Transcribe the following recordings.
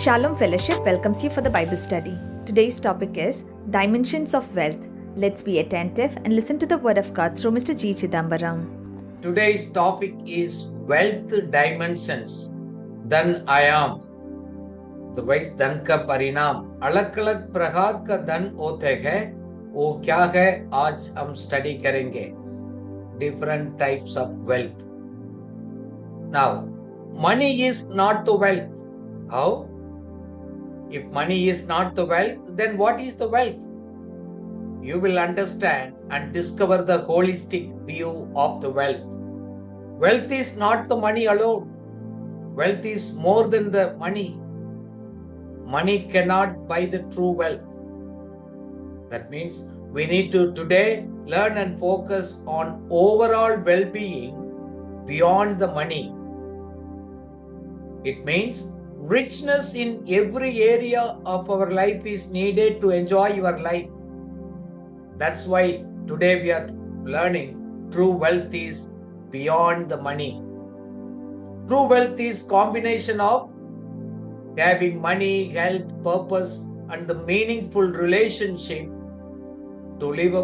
Shalom Fellowship welcomes you for the Bible study. Today's topic is Dimensions of Wealth. Let's be attentive and listen to the Word of God through Mr. G. Chidambaram. Today's topic is wealth dimensions. धन आयाम, otherwise धन का परिणाम, अलग अलग प्रकार का धन होते हैं, वो क्या है आज हम स्टडी करेंगे. Different types of wealth. Now, money is not the wealth. How? If money is not the wealth, then what is the wealth? You will understand and discover the holistic view of the wealth. Wealth is not the money alone. Wealth is more than the money. Money cannot buy the true wealth. That means we need to today learn and focus on overall well-being beyond the money. It means richness in every area of our life is needed to enjoy your life. That's why today we are learning true wealth is beyond the money. True wealth is combination of having money, health, purpose, and the meaningful relationship to live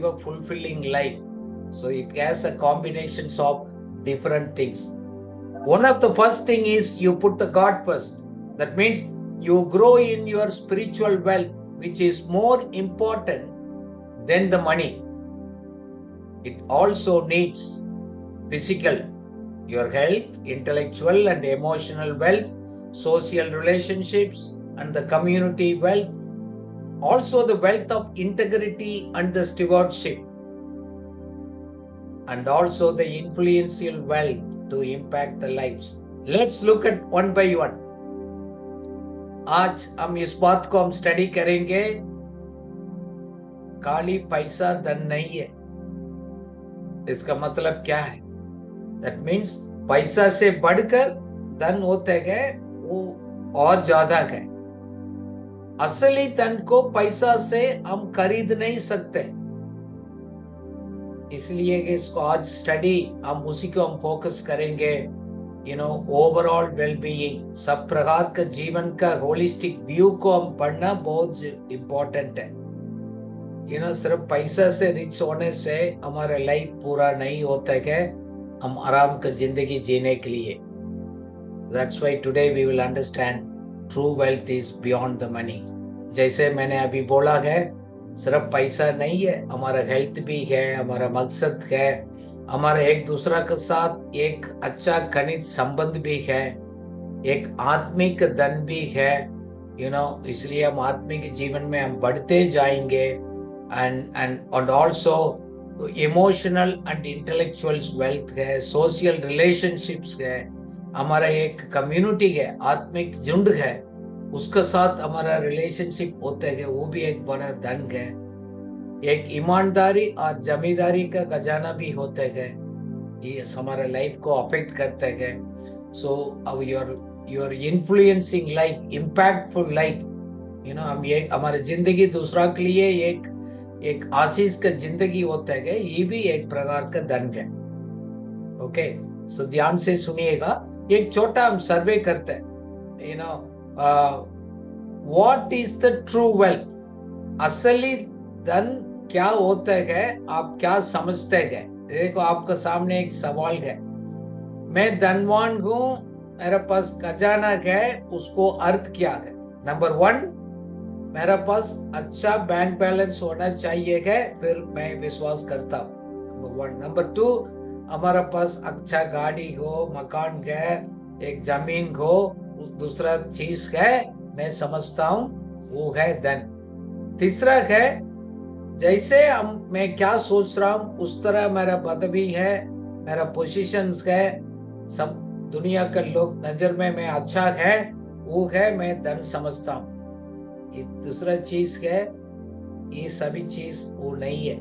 a fulfilling life. So it has a combinations of different things. One of the first thing is you put the God first. That means you grow in your spiritual wealth, which is more important than the money. It also needs physical, your health, intellectual and emotional wealth, social relationships and the community wealth, also the wealth of integrity and the stewardship, and also the influential wealth to impact the lives. Let's look at one by one. आज हम इस बात को हम study करेंगे. खाली पैसा धन नहीं है. इसका मतलब क्या है? That means पैसा से बढ़कर धन होते गए वो और ज्यादा गए. असली धन को पैसा से हम खरीद नहीं सकते. इसलिए इसको आज स्टडी हम उसी को हम फोकस करेंगे. ओवरऑल वेलबीइंग, सब प्रकार का जीवन का होलिस्टिक व्यू को हम पढ़ना बहुत इम्पोर्टेंट है. सिर्फ पैसा से रिच होने से हमारा लाइफ पूरा नहीं होता है हम आराम का जिंदगी जीने के लिए. That's why today we will understand true wealth is beyond the money. जैसे मैंने अभी बोला है, सिर्फ पैसा नहीं है, हमारा हेल्थ भी है, हमारा मकसद है, हमारा एक दूसरा के साथ एक अच्छा खनिज संबंध भी है, एक आत्मिक धन भी है. इसलिए हम आत्मिक जीवन में हम बढ़ते जाएंगे. and also emotional and intellectual wealth है, सोशल रिलेशनशिप्स है, हमारा एक कम्युनिटी है, आत्मिक झुंड है, उसके साथ हमारा रिलेशनशिप होते हैं, वो भी एक बड़ा धन है. एक ईमानदारी और जमींदारी का खजाना भी होते हैं, ये हमारा लाइफ को अफेक्ट करते हैं. So your influencing life, impactful life. हम ये हमारे जिंदगी दूसरा के लिए एक आशीष का जिंदगी होता है, ये भी एक प्रकार का धन है. ओके, सो ध्यान से सुनिएगा. एक छोटा हम सर्वे करते हैं. What is the true wealth? असली धन क्या होता है, आप क्या समझते हैं? देखो, आपके सामने एक सवाल है. मैं धनवान हूं, मेरे पास खजाना है, उसको अर्थ क्या है? नंबर 1, मेरा पास अच्छा बैंक बैलेंस होना चाहिए है, फिर मैं विश्वास करता हूँ. नंबर 1. नंबर 2, हमारा पास अच्छा गाड़ी हो, मकान है, एक जमीन हो, दूसरा चीज है, मैं समझता हूँ वो है धन. तीसरा है, जैसे मैं क्या सोच रहा हूँ उस तरह मेरा पदवी है, मेरा पोजीशंस है, सब दुनिया के लोग नजर में मैं अच्छा है, वो है मैं धन समझता हूँ. ये दूसरा चीज है, ये सभी चीज वो नहीं है.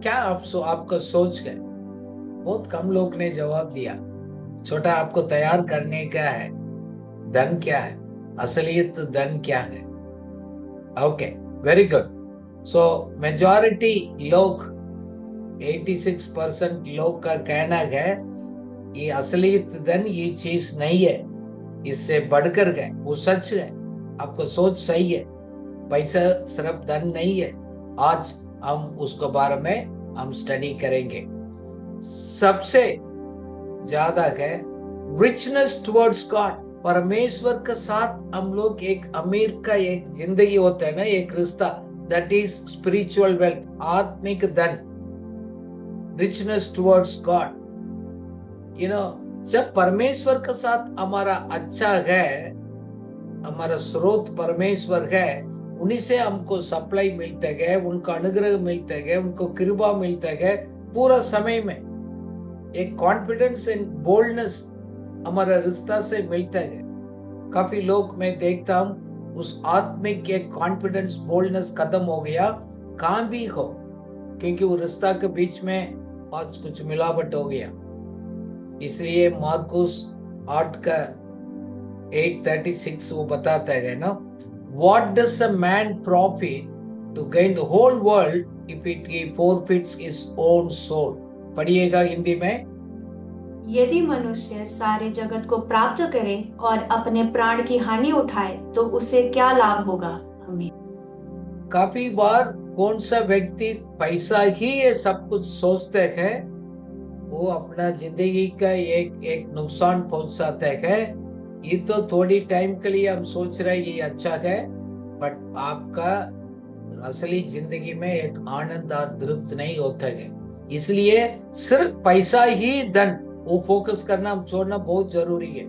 क्या आपका सोच है? बहुत कम लोग ने जवाब दिया. छोटा आपको तैयार करने का है, धन क्या है, असलियत धन क्या है. Okay, very good. सो मेजॉरिटी लोग, 86% लोग का कहना है ये असलियत धन ये चीज नहीं है. इससे बढ़कर गए, वो सच है। आपका सोच सही है, पैसा सिर्फ धन नहीं है। आज हम उसके बारे में हम स्टडी करेंगे। सबसे ज्यादा है रिचनेस टुवर्ड्स गॉड, परमेश्वर के साथ हम लोग एक अमीर का एक जिंदगी होता है ना, एक रिश्ता, दैट इज स्पिरिचुअल वेल्थ, आत्मिक धन, रिचनेस टुवर्ड्स गॉड। जब परमेश्वर के साथ हमारा अच्छा है, हमारा स्रोत परमेश्वर है, उन्हीं से हमको सप्लाई मिलते गए, उनका अनुग्रह मिलते गए, उनको कृपा मिलते गए पूरा समय में। एक कॉन्फिडेंस एंड बोल्डनेस हमारा रिश्ता से मिलता है। काफी लोग मैं देखता हूं उस आत्मिक एक कॉन्फिडेंस बोल्डनेस खत्म हो गया, कहां भी हो, क्योंकि वो रिश्ता के बीच में आज कुछ मिलावट हो गया। इसलिए मार्कुस 8 का 8:36 वो बताता है ना, what does a man profit to gain the whole world if it forfeits his own soul। पढ़िएगा हिंदी में। यदि मनुष्य सारे जगत को प्राप्त करे और अपने प्राण की हानि उठाए तो उसे क्या लाभ होगा। हमें काफी बार कौन सा व्यक्ति पैसा ही ये सब कुछ सोचते हैं, वो अपना जिंदगी का एक नुकसान पहुंचाते हैं। ये तो थोड़ी टाइम के लिए हम सोच रहे हैं ये अच्छा है, बट आपका असली जिंदगी में एक आनंद और तृप्त नहीं होता है। इसलिए सिर्फ पैसा ही धन वो फोकस करना हम छोड़ना बहुत जरूरी है।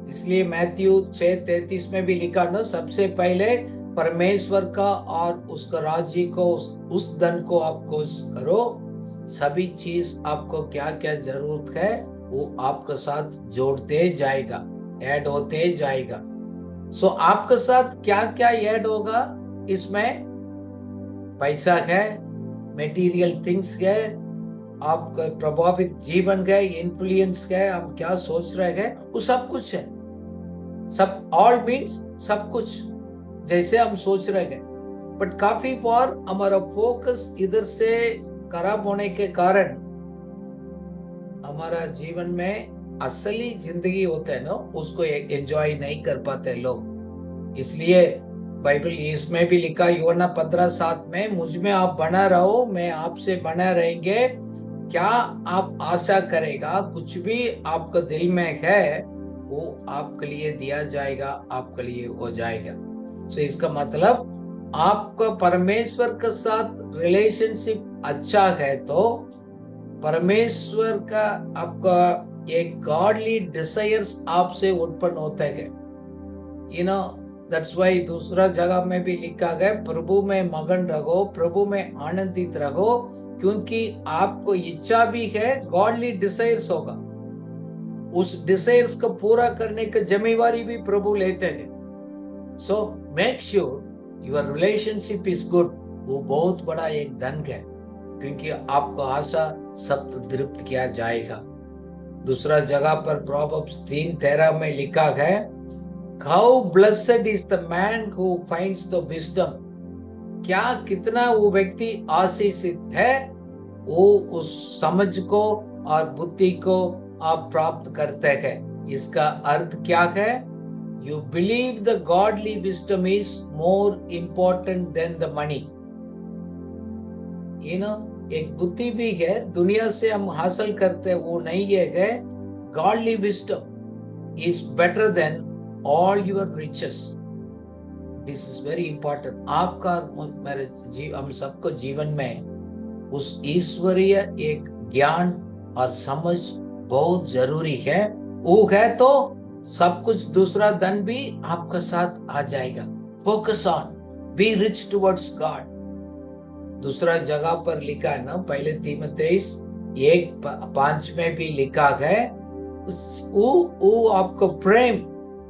इसलिए मैथ्यू 6:33 में भी लिखा ना, सबसे पहले परमेश्वर का और उसका राज्य को, उस धन को आप खोज करो, सभी चीज आपको क्या क्या जरूरत है वो आपके साथ जोड़ते जाएगा, ऐड होते जाएगा। सो आपके साथ क्या क्या ऐड होगा, इसमें पैसा है, मटेरियल थिंग्स है, आपका प्रभावित जीवन है, इन्फ्लुएंस है, हम क्या सोच रहे हैं, वो सब कुछ है। सब ऑल मीन्स सब कुछ जैसे हम सोच रहे हैं। बट काफी बार हमारा फोकस इधर से खराब होने के कारण हमारा जीवन में असली जिंदगी होता है ना, उसको एंजॉय नहीं कर पाते लोग। इसलिए बाइबल इसमें भी लिखा यूहन्ना 15:7 में, मुझ में आप बना रहो, मैं आपसे बना रहेंगे, क्या आप आशा करेगा, कुछ भी आपका दिल में है वो आपके लिए दिया जाएगा, आपके लिए हो जाएगा। सो इसका मतलब आपका परमेश्वर के साथ रिलेशनशिप अच्छा है तो परमेश्वर का आपका एक गॉडली डिजायर्स आपसे उत्पन्न होता है। दैट्स वाई दूसरा जगह में भी लिखा गया, प्रभु में मगन रहो, प्रभु में आनंदित रहो, क्योंकि आपको इच्छा भी है, गॉडली डिजायर्स होगा, उस डिजायर्स को पूरा करने की जिम्मेवारी भी प्रभु लेते हैं। So make sure your relationship is good. वो बहुत बड़ा एक धन है, क्योंकि आपको आशा सब तृप्त किया जाएगा। दूसरा जगह पर प्रोवर्ब्स 3:13 में लिखा है, how blessed is the man who finds the wisdom. क्या कितना वो व्यक्ति आशीषित है, वो उस समझ को और बुद्धि को आप प्राप्त करते हैं। इसका अर्थ क्या है, you believe the godly wisdom is more important than the money. एक बुद्धि भी है, दुनिया से हम हासिल करते वो नहीं है, godly wisdom is better than all your riches. This is very important. आपका मेरे हम सबको जीवन में उस ईश्वरीय एक ज्ञान और समझ बहुत जरूरी है। वो है तो सब कुछ दूसरा धन भी आपके साथ आ जाएगा। Focus on be rich towards God. दूसरा जगह पर लिखा है ना, पहले तीमुथियुस 1:5 में भी लिखा है, वो आपको प्रेम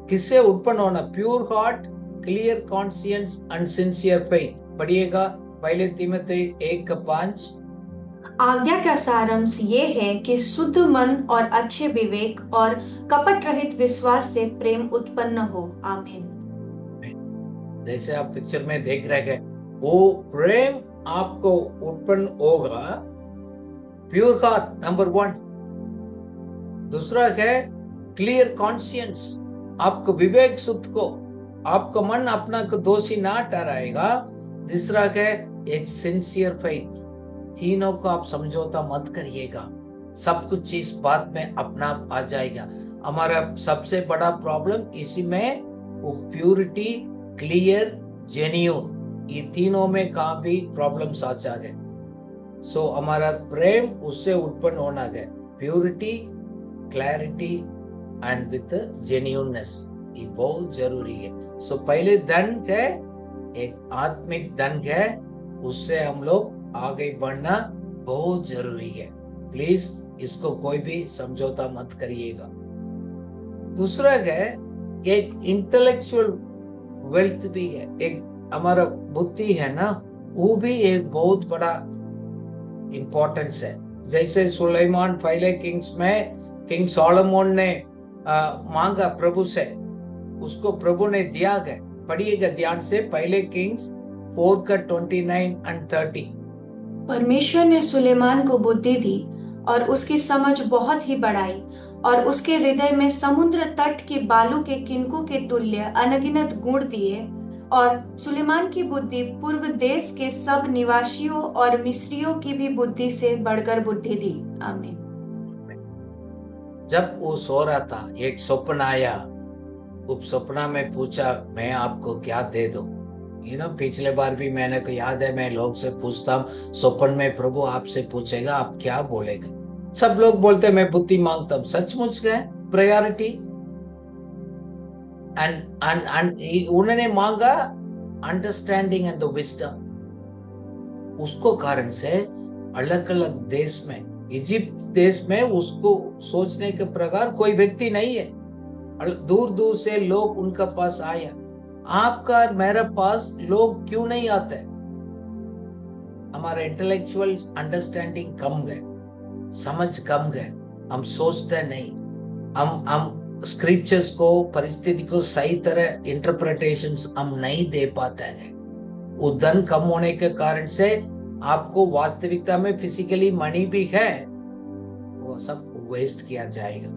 किससे उत्पन्न होना, pure heart, clear conscience and sincere faith. पढ़िएगा पहले तीमुथियुस 1:5। आज्ञा का सारांश ये है कि शुद्ध मन और अच्छे विवेक और कपट रहित विश्वास से प्रेम उत्पन्न हो। आमीन। जैसे आप पिक्चर में देख रहे हैं, वो प्रेम आपको उत्पन्न होगा। Pure heart number 1। दूसरा है क्लियर कॉन्शियंस, आपको विवेक शुद्ध को, आपका मन अपना को दोषी ना ठहराएगा। दूसरा है एक सिंसियर फेथ, तीनों को आप समझौता मत करिएगा, सब कुछ इस बात में अपना आप आ जाएगा। हमारा सबसे बड़ा प्रॉब्लम इसी में वो प्यूरिटी, क्लियर, जेन्यून, ये तीनों में कहाँ भी प्रॉब्लम्स आ जाएंगे। सो हमारा प्रेम उससे उत्पन्न होना है, purity, clarity and with genuineness, ये बहुत जरूरी है। सो पहले धन है, एक आत्मिक धन है, उससे हम लोग आगे बढ़ना बहुत जरूरी है। प्लीज इसको कोई भी समझौता मत करिएगा। दूसरा है एक इंटेलेक्चुअल वेल्थ भी है, एक हमारा बुद्धि है ना, वो भी एक बहुत बड़ा इंपॉर्टेंस है। जैसे सुलेमान पहले किंग्स में किंग सोलोमन ने मांगा प्रभु से, उसको प्रभु ने दिया गया। पढ़िएगा ध्यान से, पहले किंग्स 4:29 और 30। परमेश्वर ने सुलेमान को बुद्धि दी और उसकी समझ बहुत ही बढ़ाई, और उसके हृदय में समुद्र तट की बालू के किनकों के तुल्य अनगिनत गुण दिए। और सुलेमान की बुद्धि पूर्व देश के सब निवासियों और मिस्रियों की भी बुद्धि से बढ़कर बुद्धि दी। आमीन। जब वो सो रहा था, एक स्वप्न आया, उस स्वप्न में पूछा मैं आपको क्या दे दूं। पिछले बार भी मैंने को याद है, मैं लोग से पूछता हूँ स्वप्न में, प्रभु आपसे पूछेगा आप क्या बोलेगा। सब लोग बोलते मैं बुद्धि मांगता हूँ, सचमुच गए प्रायोरिटी। एंड उन्होंने मांगा अंडरस्टैंडिंग एंड द विजडम। उसको कारण से अलग अलग देश में, इजिप्ट देश में उसको सोचने के प्रकार कोई व्यक्ति नहीं है, दूर दूर से लोग उनका पास आया। आपका मेरे पास लोग क्यों नहीं आते? हमारा इंटेलेक्चुअल अंडरस्टैंडिंग कम गए, समझ कम गए, हम सोचते नहीं, हम स्क्रिप्चर्स को, परिस्थिति को सही तरह इंटरप्रिटेशंस हम नहीं दे पाते हैं। वो धन कम होने के कारण से आपको वास्तविकता में फिजिकली मनी भी है, वो सब वेस्ट किया जाएगा।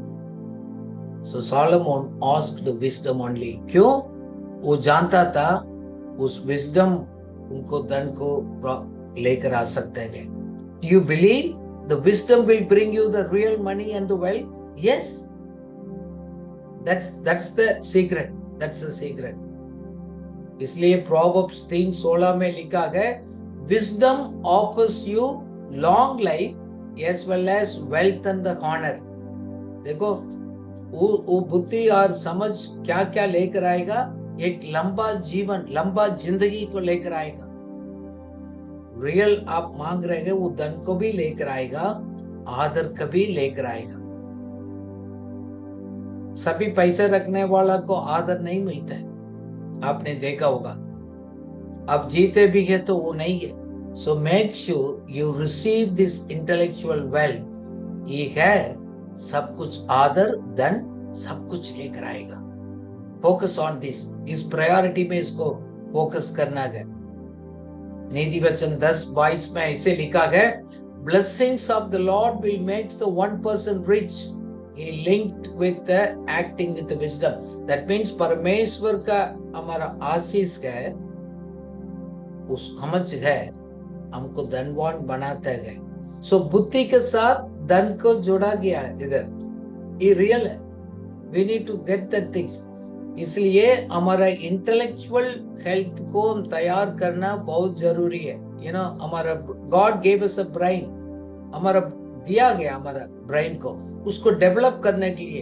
So Solomon asked the wisdom only. क्यों? वो जानता था उस विजडम उनको धन को लेकर आ सकते हैं। You believe the wisdom will bring you the real money and the wealth? Yes, that's the secret, that's the secret। इसलिए प्रोवर्ब्स 3:16 में लिखा गया, wisdom offers you long life as well as wealth and the honor। देखो वो बुद्धि और समझ क्या क्या लेकर आएगा? एक लंबा जीवन, लंबा जिंदगी को लेकर आएगा। रियल आप मांग रहे हैं, वो धन को भी लेकर आएगा, आदर को भी लेकर आएगा। सभी पैसे रखने वाला को आदर नहीं मिलता है, आपने देखा होगा। अब जीते भी है तो वो नहीं है। So make sure you receive this intellectual wealth. ये है सब कुछ, आदर, धन सब कुछ लेकर आएगा। फोकस ऑन दिस, इस प्रायोरिटी में इसको फोकस करना है। नीति वचन 10:22 में ऐसे लिखा है, blessings of the Lord will makes the one person rich, he linked with the acting with the wisdom। that means परमेश्वर का हमारा आशीष है, उस समझ है, हमको धनवान बनाते गए। सो बुद्धि के साथ धन को जोड़ा गया है इधर, ये रियल है। we need to get that things। इसलिए हमारा इंटेलेक्चुअल हेल्थ को हम तैयार करना बहुत जरूरी है। हमारा God gave us a brain, हमारा दिया गया हमारा ब्रेन को, उसको डेवलप करने के लिए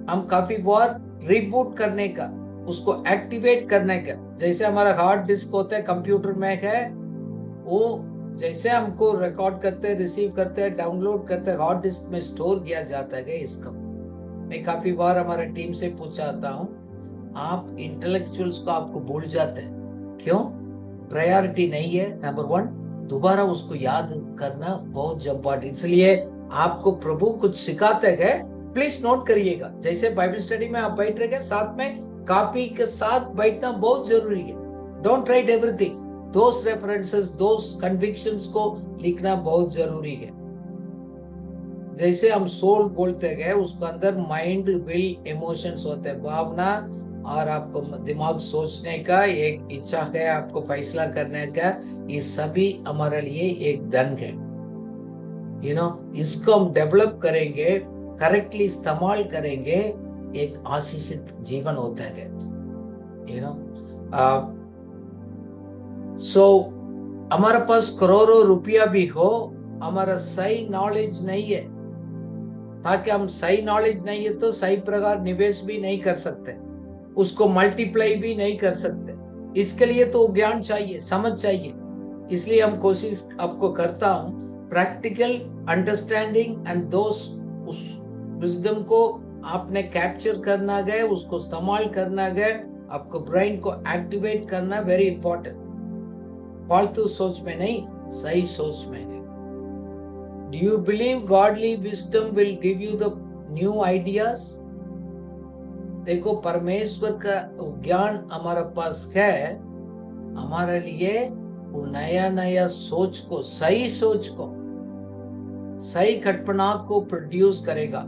हम काफी बार रिबूट करने का, उसको एक्टिवेट करने का। जैसे हमारा हार्ड डिस्क होता है कंप्यूटर में है, वो जैसे हमको रिकॉर्ड करते हैं, रिसीव करते हैं, डाउनलोड करते हैं, हार्ड डिस्क में स्टोर किया जाता है इसका। मैं काफी बार हमारे टीम से पूछाता हूँ, आप इंटेलेक्चुअल्स को आपको भूल जाते हैं, क्यों? प्रायोरिटी नहीं है, नंबर 1। दोबारा उसको याद करना बहुत इम्पोर्टेंट। इसलिए आपको प्रभु कुछ सिखाते गए, प्लीज नोट करिएगा। जैसे बाइबल स्टडी में आप बैठ रहे, साथ में कॉपी के साथ बैठना बहुत जरूरी है। Don't write everything, those references, those convictions को लिखना बहुत जरूरी है। जैसे हम सोल बोलते गए, उसके अंदर माइंड, विल, इमोशंस होते हैं, भावना, और आपको दिमाग सोचने का एक इच्छा है, आपको फैसला करने का, ये सभी हमारे लिए एक धन है। इसको हम डेवलप करेंगे, करेक्टली इस्तेमाल करेंगे, एक आशीषित जीवन होता है। सो हमारे पास करोड़ों रुपया भी हो, हमारा सही नॉलेज नहीं है, ताकि हम सही नॉलेज नहीं है तो सही प्रकार निवेश भी नहीं कर सकते, उसको मल्टीप्लाई भी नहीं कर सकते। इसके लिए तो ज्ञान चाहिए, समझ चाहिए। इसलिए हम कोशिश आपको करता हूं, प्रैक्टिकल अंडरस्टैंडिंग एंड उस विजडम को आपने कैप्चर करना गए, उसको इस्तेमाल करना गए, आपको ब्रेन को एक्टिवेट करना वेरी इंपॉर्टेंट। फालतू सोच में नहीं, सही सोच में है। Do you believe godly wisdom will give you the new ideas? देखो, परमेश्वर का ज्ञान हमारे पास है, हमारे लिए वो नया नया सोच को, सही सोच को, सही कल्पना को प्रोड्यूस करेगा।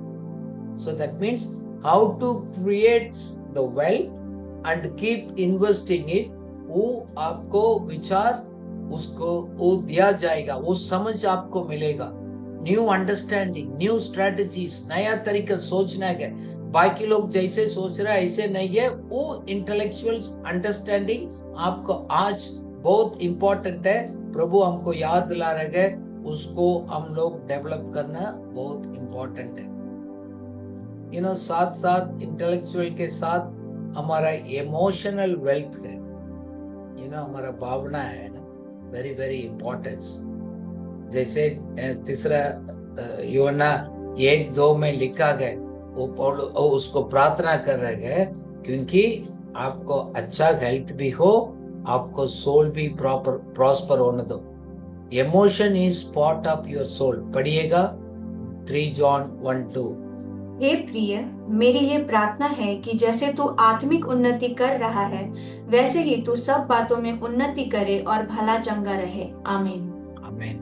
So that means how to create the wealth and keep investing it, वो आपको विचार, उसको वो दिया जाएगा, वो समझ आपको मिलेगा। न्यू अंडरस्टैंडिंग, न्यू स्ट्रेटजीज, नया तरीका सोचना है। बाकी लोग जैसे सोच रहे हैं ऐसे नहीं है, वो इंटेलेक्चुअल अंडरस्टैंडिंग आपको आज बहुत इंपॉर्टेंट है। प्रभु हमको याद दिला रहे हैं, उसको हम लोग डेवलप करना बहुत इंपॉर्टेंट है। साथ साथ इंटेलेक्चुअल के साथ हमारा इमोशनल वेल्थ है, हमारा भावना है ना, वेरी वेरी इंपॉर्टेंट। जैसे तीसरा यूहन्ना 1:2 में लिखा गया, वो उसको प्रार्थना कर रहे हैं, क्योंकि आपको अच्छा हेल्थ भी हो, आपको सोल भी प्रॉस्पर होने दो। Emotion is part of your soul. पढ़िएगा 3 जॉन 1:2। हे प्रिय, मेरी ये प्रार्थना है कि जैसे तू आत्मिक उन्नति कर रहा है, वैसे ही तू सब बातों में उन्नति करे और भला चंगा रहे। आमीन। आमीन।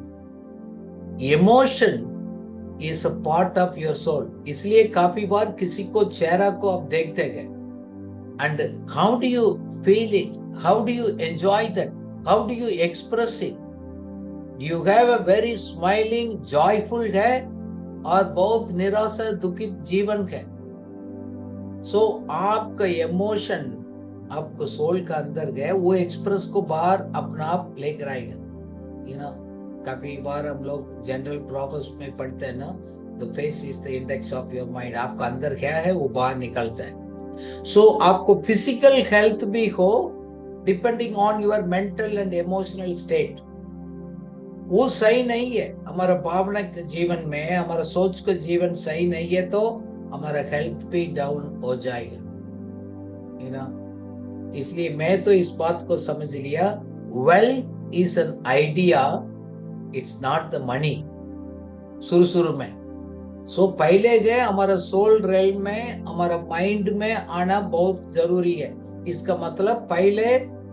Emotion is a part of your soul. इसलिए काफी बार किसी को चेहरा को आप देखते गए, and how do you feel it, how do you enjoy that, how do you express it? You have a very smiling joyful है, और बहुत निराशा दुखित जीवन है। सो आपका इमोशन आपको सोल का अंदर गए, वो एक्सप्रेस को बाहर अपना आप लेकर आएगा। काफी बार हम लोग जनरल प्रॉब्लम्स में पढ़ते हैं ना, the face is the index of your mind. आपका अंदर क्या है वो बाहर निकलता है। सो आपको फिजिकल हेल्थ भी हो, depending on your mental and emotional state. वो सही नहीं है, हमारा भावना के जीवन में, हमारा सोच का जीवन सही नहीं है, तो हमारा हेल्थ भी डाउन हो जाएगा। इसलिए मैं तो इस बात को समझ लिया, wealth is an idea, it's not the money. शुरू में पहले गए हमारा सोल रेल में, हमारा माइंड में आना बहुत जरूरी है। इसका मतलब पहले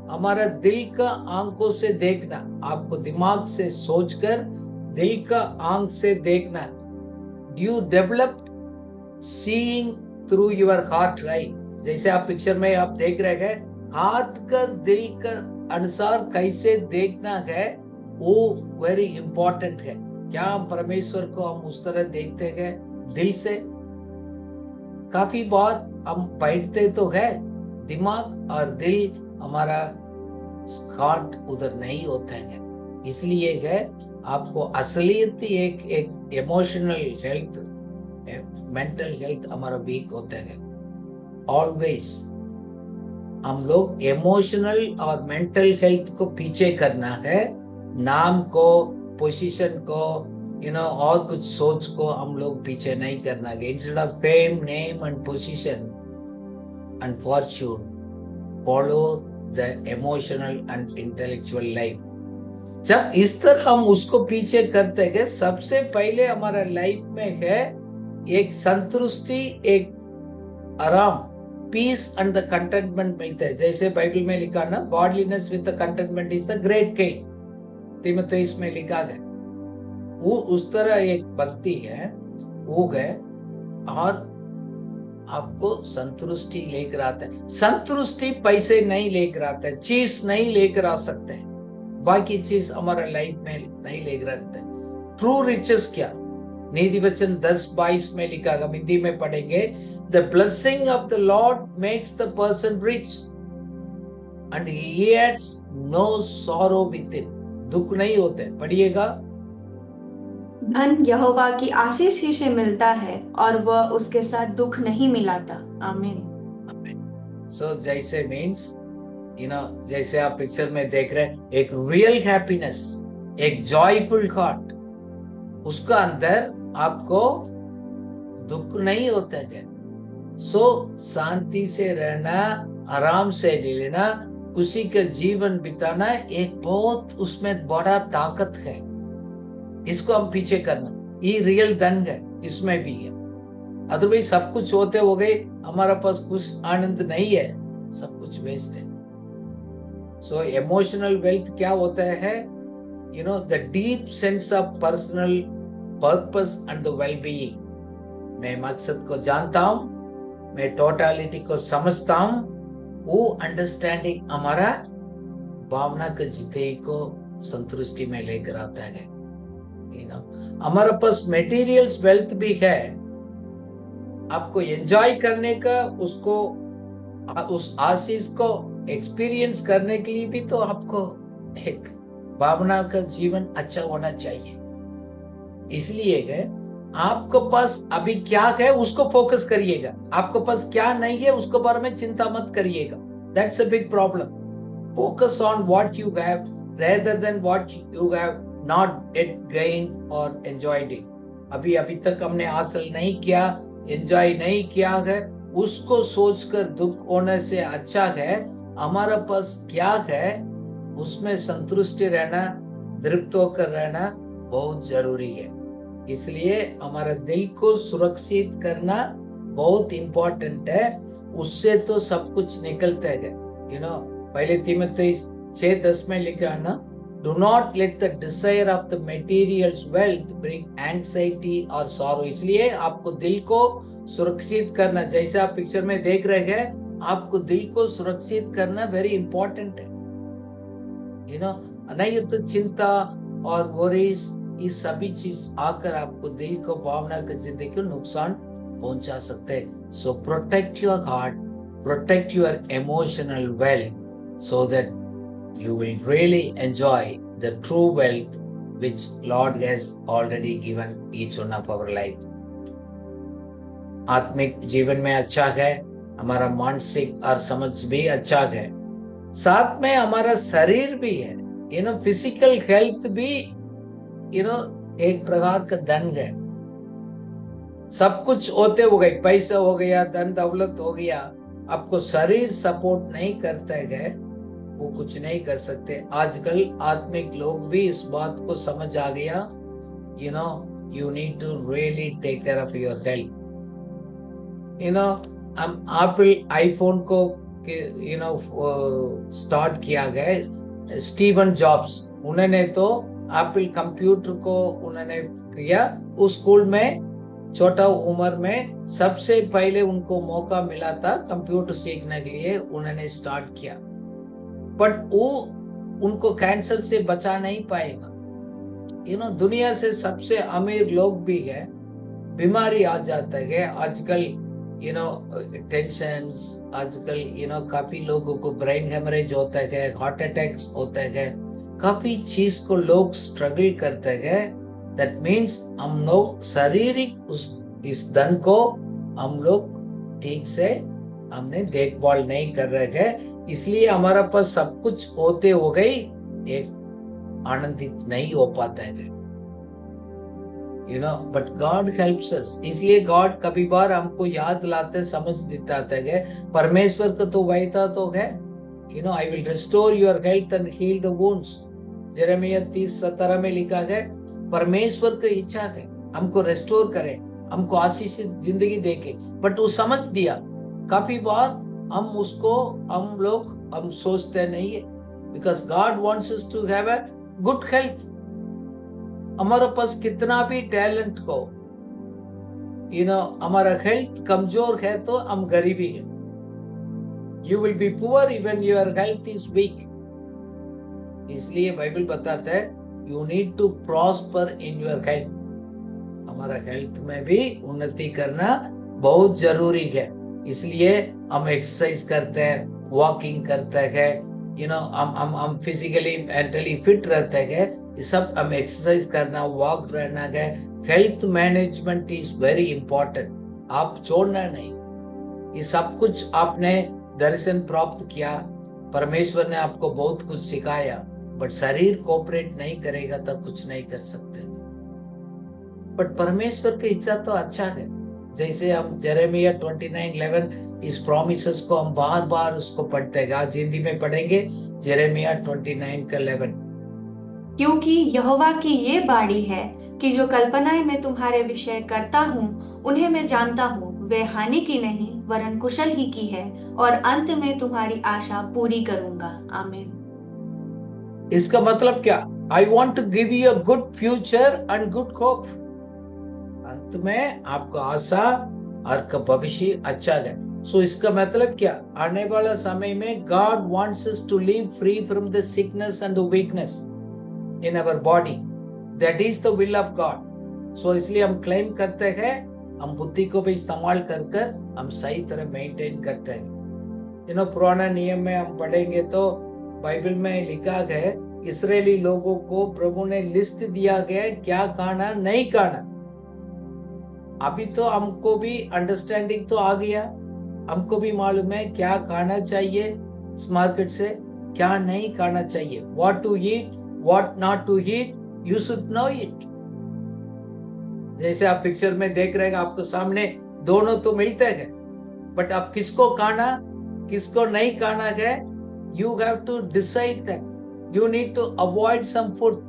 हमारा दिल का आंखों से देखना, आपको दिमाग से सोचकर दिल का आंख से देखना। You develop seeing through your heart I. जैसे आप पिक्चर में आप देख रहे हैं, हार्ट का दिल का अनुसार कैसे देखना है, वो वेरी इंपॉर्टेंट है। क्या हम परमेश्वर को हम उस तरह देखते हैं दिल से? काफी बार हम बैठते तो है, दिमाग और दिल हमारा हार्ट उधर नहीं होता है। इसलिए है आपको असलियत एक इमोशनल हेल्थ, मेंटल हेल्थ हमारा वीक होता है। ऑलवेज हम लोग इमोशनल और मेंटल हेल्थ को पीछे करना है, नाम को, पोजीशन को, और कुछ सोच को हम लोग पीछे नहीं करना है। Instead of fame, name and position and Fortune, follow the emotional and intellectual life. जब इस तरह हम उसको पीछे करते गए, सबसे पहले हमारा लाइफ में है एक संतुष्टि, एक आराम, पीस एंड द कंटेंटमेंट मिलता है। जैसे बाइबल में लिखा ना, godliness with the contentment is the great gain. तीमुथियुस में लिखा गया, वो उस तरह एक भक्ति है हो गए और आपको संतुष्टि लेकर आता है। संतुष्टि पैसे नहीं लेकर आता है, चीज नहीं लेकर आ सकते हैं, बाकी चीज हमारा लाइफ में नहीं लेकर आते हैं। ट्रू रिचेस क्या? नीति वचन 10:22 में लिखा, हम हिंदी में पढ़ेंगे, the blessing of the Lord makes the person rich and he adds no sorrow with it. दुख नहीं होते, पढ़िएगा। धन यहोवा की आशीष ही से मिलता है और वह उसके साथ दुख नहीं मिलाता। आमीन। सो जैसे मीन्स जैसे आप पिक्चर में देख रहे हैं, एक रियल हैप्पीनेस, एक जॉयफुल हार्ट, उसका अंदर आपको दुख नहीं होता है। सो शांति से रहना, आराम से लेना, खुशी का जीवन बिताना एक बहुत उसमें बड़ा ताकत है। इसको हम पीछे करना, ये रियल धन है, इसमें भी है। अदरवाइज सब कुछ होते हो गए, हमारा पास कुछ आनंद नहीं है, सब कुछ वेस्ट है। सो इमोशनल वेल्थ क्या होता है? The deep sense of personal purpose and the well being. मैं मकसद को जानता हूं, मैं टोटालिटी को समझता हूं, वो अंडरस्टैंडिंग हमारा भावना के जिते को संतुष्टि में लेकर आता है। हमारे पास मेटीरियल्स वेल्थ भी है, आपको एंजॉय करने का, उसको उस आशीष को एक्सपीरियंस करने के लिए भी तो आपको एक भावना का जीवन अच्छा होना चाहिए। इसलिए आपको पास अभी क्या है उसको फोकस करिएगा, आपको पास क्या नहीं है उसके बारे में चिंता मत करिएगा। That's a big problem. Focus on what you have rather than what you have not yet gained or enjoyed it. अभी तक हमने हासिल नहीं किया, एंजॉय नहीं किया है, उसको सोचकर दुख होने से अच्छा है हमारा पास क्या है उसमें संतुष्टि रहना, तृप्त होकर रहना बहुत जरूरी है। इसलिए हमारा दिल को सुरक्षित करना बहुत इंपॉर्टेंट है, उससे तो सब कुछ निकलता है। पहले तीमुथियुस 6:10 में लिखा है ना, do not let the desire of the materials wealth bring anxiety or sorrow। इसलिए आपको दिल को सुरक्षित करना, जैसे आप पिक्चर में देख रहे हैं, आपको दिल को सुरक्षित करना वेरी इंपॉर्टेंट है। नहीं तो चिंता और वरीज, ये सभी चीज आकर आपको दिल को, भावना की जिंदगी को नुकसान पहुंचा सकते हैं। So protect your heart, protect your emotional wealth, so that you will really enjoy the true wealth which Lord has already given each one of our life. आत्मिक जीवन में अच्छा है, हमारा मानसिक और समझ भी अच्छा है, साथ में हमारा शरीर भी है। फिजिकल हेल्थ भी एक प्रकार का धन है। सब कुछ होते हो गए, पैसा हो गया, धन दौलत हो गया, आपको शरीर सपोर्ट नहीं करता है, वो कुछ नहीं कर सकते। आजकल आत्मिक लोग भी इस बात को समझ आ गया, you need to really take care of your health. हम एप्पल आईफोन को स्टार्ट किया गया, स्टीवन जॉब्स, उन्होंने तो एप्पल कंप्यूटर को उन्होंने किया। उस स्कूल में छोटा उम्र में सबसे पहले उनको मौका मिला था कंप्यूटर सीखने के लिए, उन्होंने स्टार्ट किया, बट वो उनको कैंसर से बचा नहीं पाएगा। दुनिया से सबसे अमीर लोग भी है, बीमारी आ जाता है आजकल, टेंशन्स, आजकल काफी लोगों को ब्रेन हेमरेज होता है, हार्ट अटैक्स होता है, काफी चीज को लोग स्ट्रगल करते हैं। दैट मीन्स हम लोग शारीरिक इस धन को हम लोग ठीक से हमने देखभाल नहीं कर रहे हैं, इसलिए हमारा पास सब कुछ होते हो गई एक आनंदित नहीं हो पाता है। बट गॉड हेल्प्स अस, इसलिए गॉड कभी बार हमको याद लाते, समझ दिखाते है। परमेश्वर का तो वायदा तो है, I will restore your health and heal the wounds. यिर्मयाह 30:17 में लिखा है, परमेश्वर की इच्छा है हमको रेस्टोर करे, हमको आशीषित जिंदगी देके, बट वो समझ दिया। काफी बार हम लोग सोचते नहीं है, because God wants us to have a good health. हमारे पास कितना भी टैलेंट हो, हमारा हेल्थ कमजोर है तो हम गरीबी है. You will be poor even your health is weak. इसलिए बाइबल बताता है you need to prosper in your health. हमारा हेल्थ में भी उन्नति करना बहुत जरूरी है. इसलिए हम एक्सरसाइज करते हैं, वॉकिंग करते हैं, हम फिजिकली मेंटली फिट रहते हैं. ये सब हम एक्सरसाइज करना, वॉक रहना है. Health management is very important. आप छोड़ना नहीं. ये सब कुछ आपने दर्शन प्राप्त किया, परमेश्वर ने आपको बहुत कुछ सिखाया, बट शरीर कोऑपरेट नहीं करेगा तब कुछ नहीं कर सकते. बट परमेश्वर की इच्छा तो अच्छा है. जैसे हम जेरेमिया 29:11 इस प्रॉमिसेस को हम बार बार उसको पढ़ते हैं. आज हिंदी में पढ़ेंगे जेरेमिया 29:11. क्योंकि यहोवा की ये बाणी है कि जो कल्पनाएं मैं तुम्हारे विषय करता हूँ उन्हें मैं जानता हूँ. वे हानि की नहीं वरन कुशल ही की है, और अंत में तुम्हारी आशा पूरी करूंगा. आमीन. इसका मतलब क्या? I want to give you a good future and good hope. अंत में आपको आशा और का भविष्य अच्छा है. सो इसका मतलब क्या? आने वाला समय में God wants us to live free from the sickness and the weakness in our body. That is the will of God. So इसलिए हम क्लेम करते हैं, हम बुद्धि को भी इस्तेमाल कर हम सही तरह मेंटेन करते हैं. पुराना नियम में हम पढ़ेंगे तो बाइबल में लिखा है इस्राएली लोगों को प्रभु ने लिस्ट दिया गया क्या खाना नहीं खाना. अभी तो हमको भी अंडरस्टैंडिंग तो आ गया. हमको भी मालूम है क्या खाना चाहिए इस मार्केट से, क्या नहीं खाना चाहिए. What to eat, what not to eat, you should know it. जैसे आप पिक्चर में देख रहे हैं, आपको सामने दोनों तो मिलते हैं, बट आप किसको खाना किसको नहीं खाना है, you have to decide that. You need to avoid some food,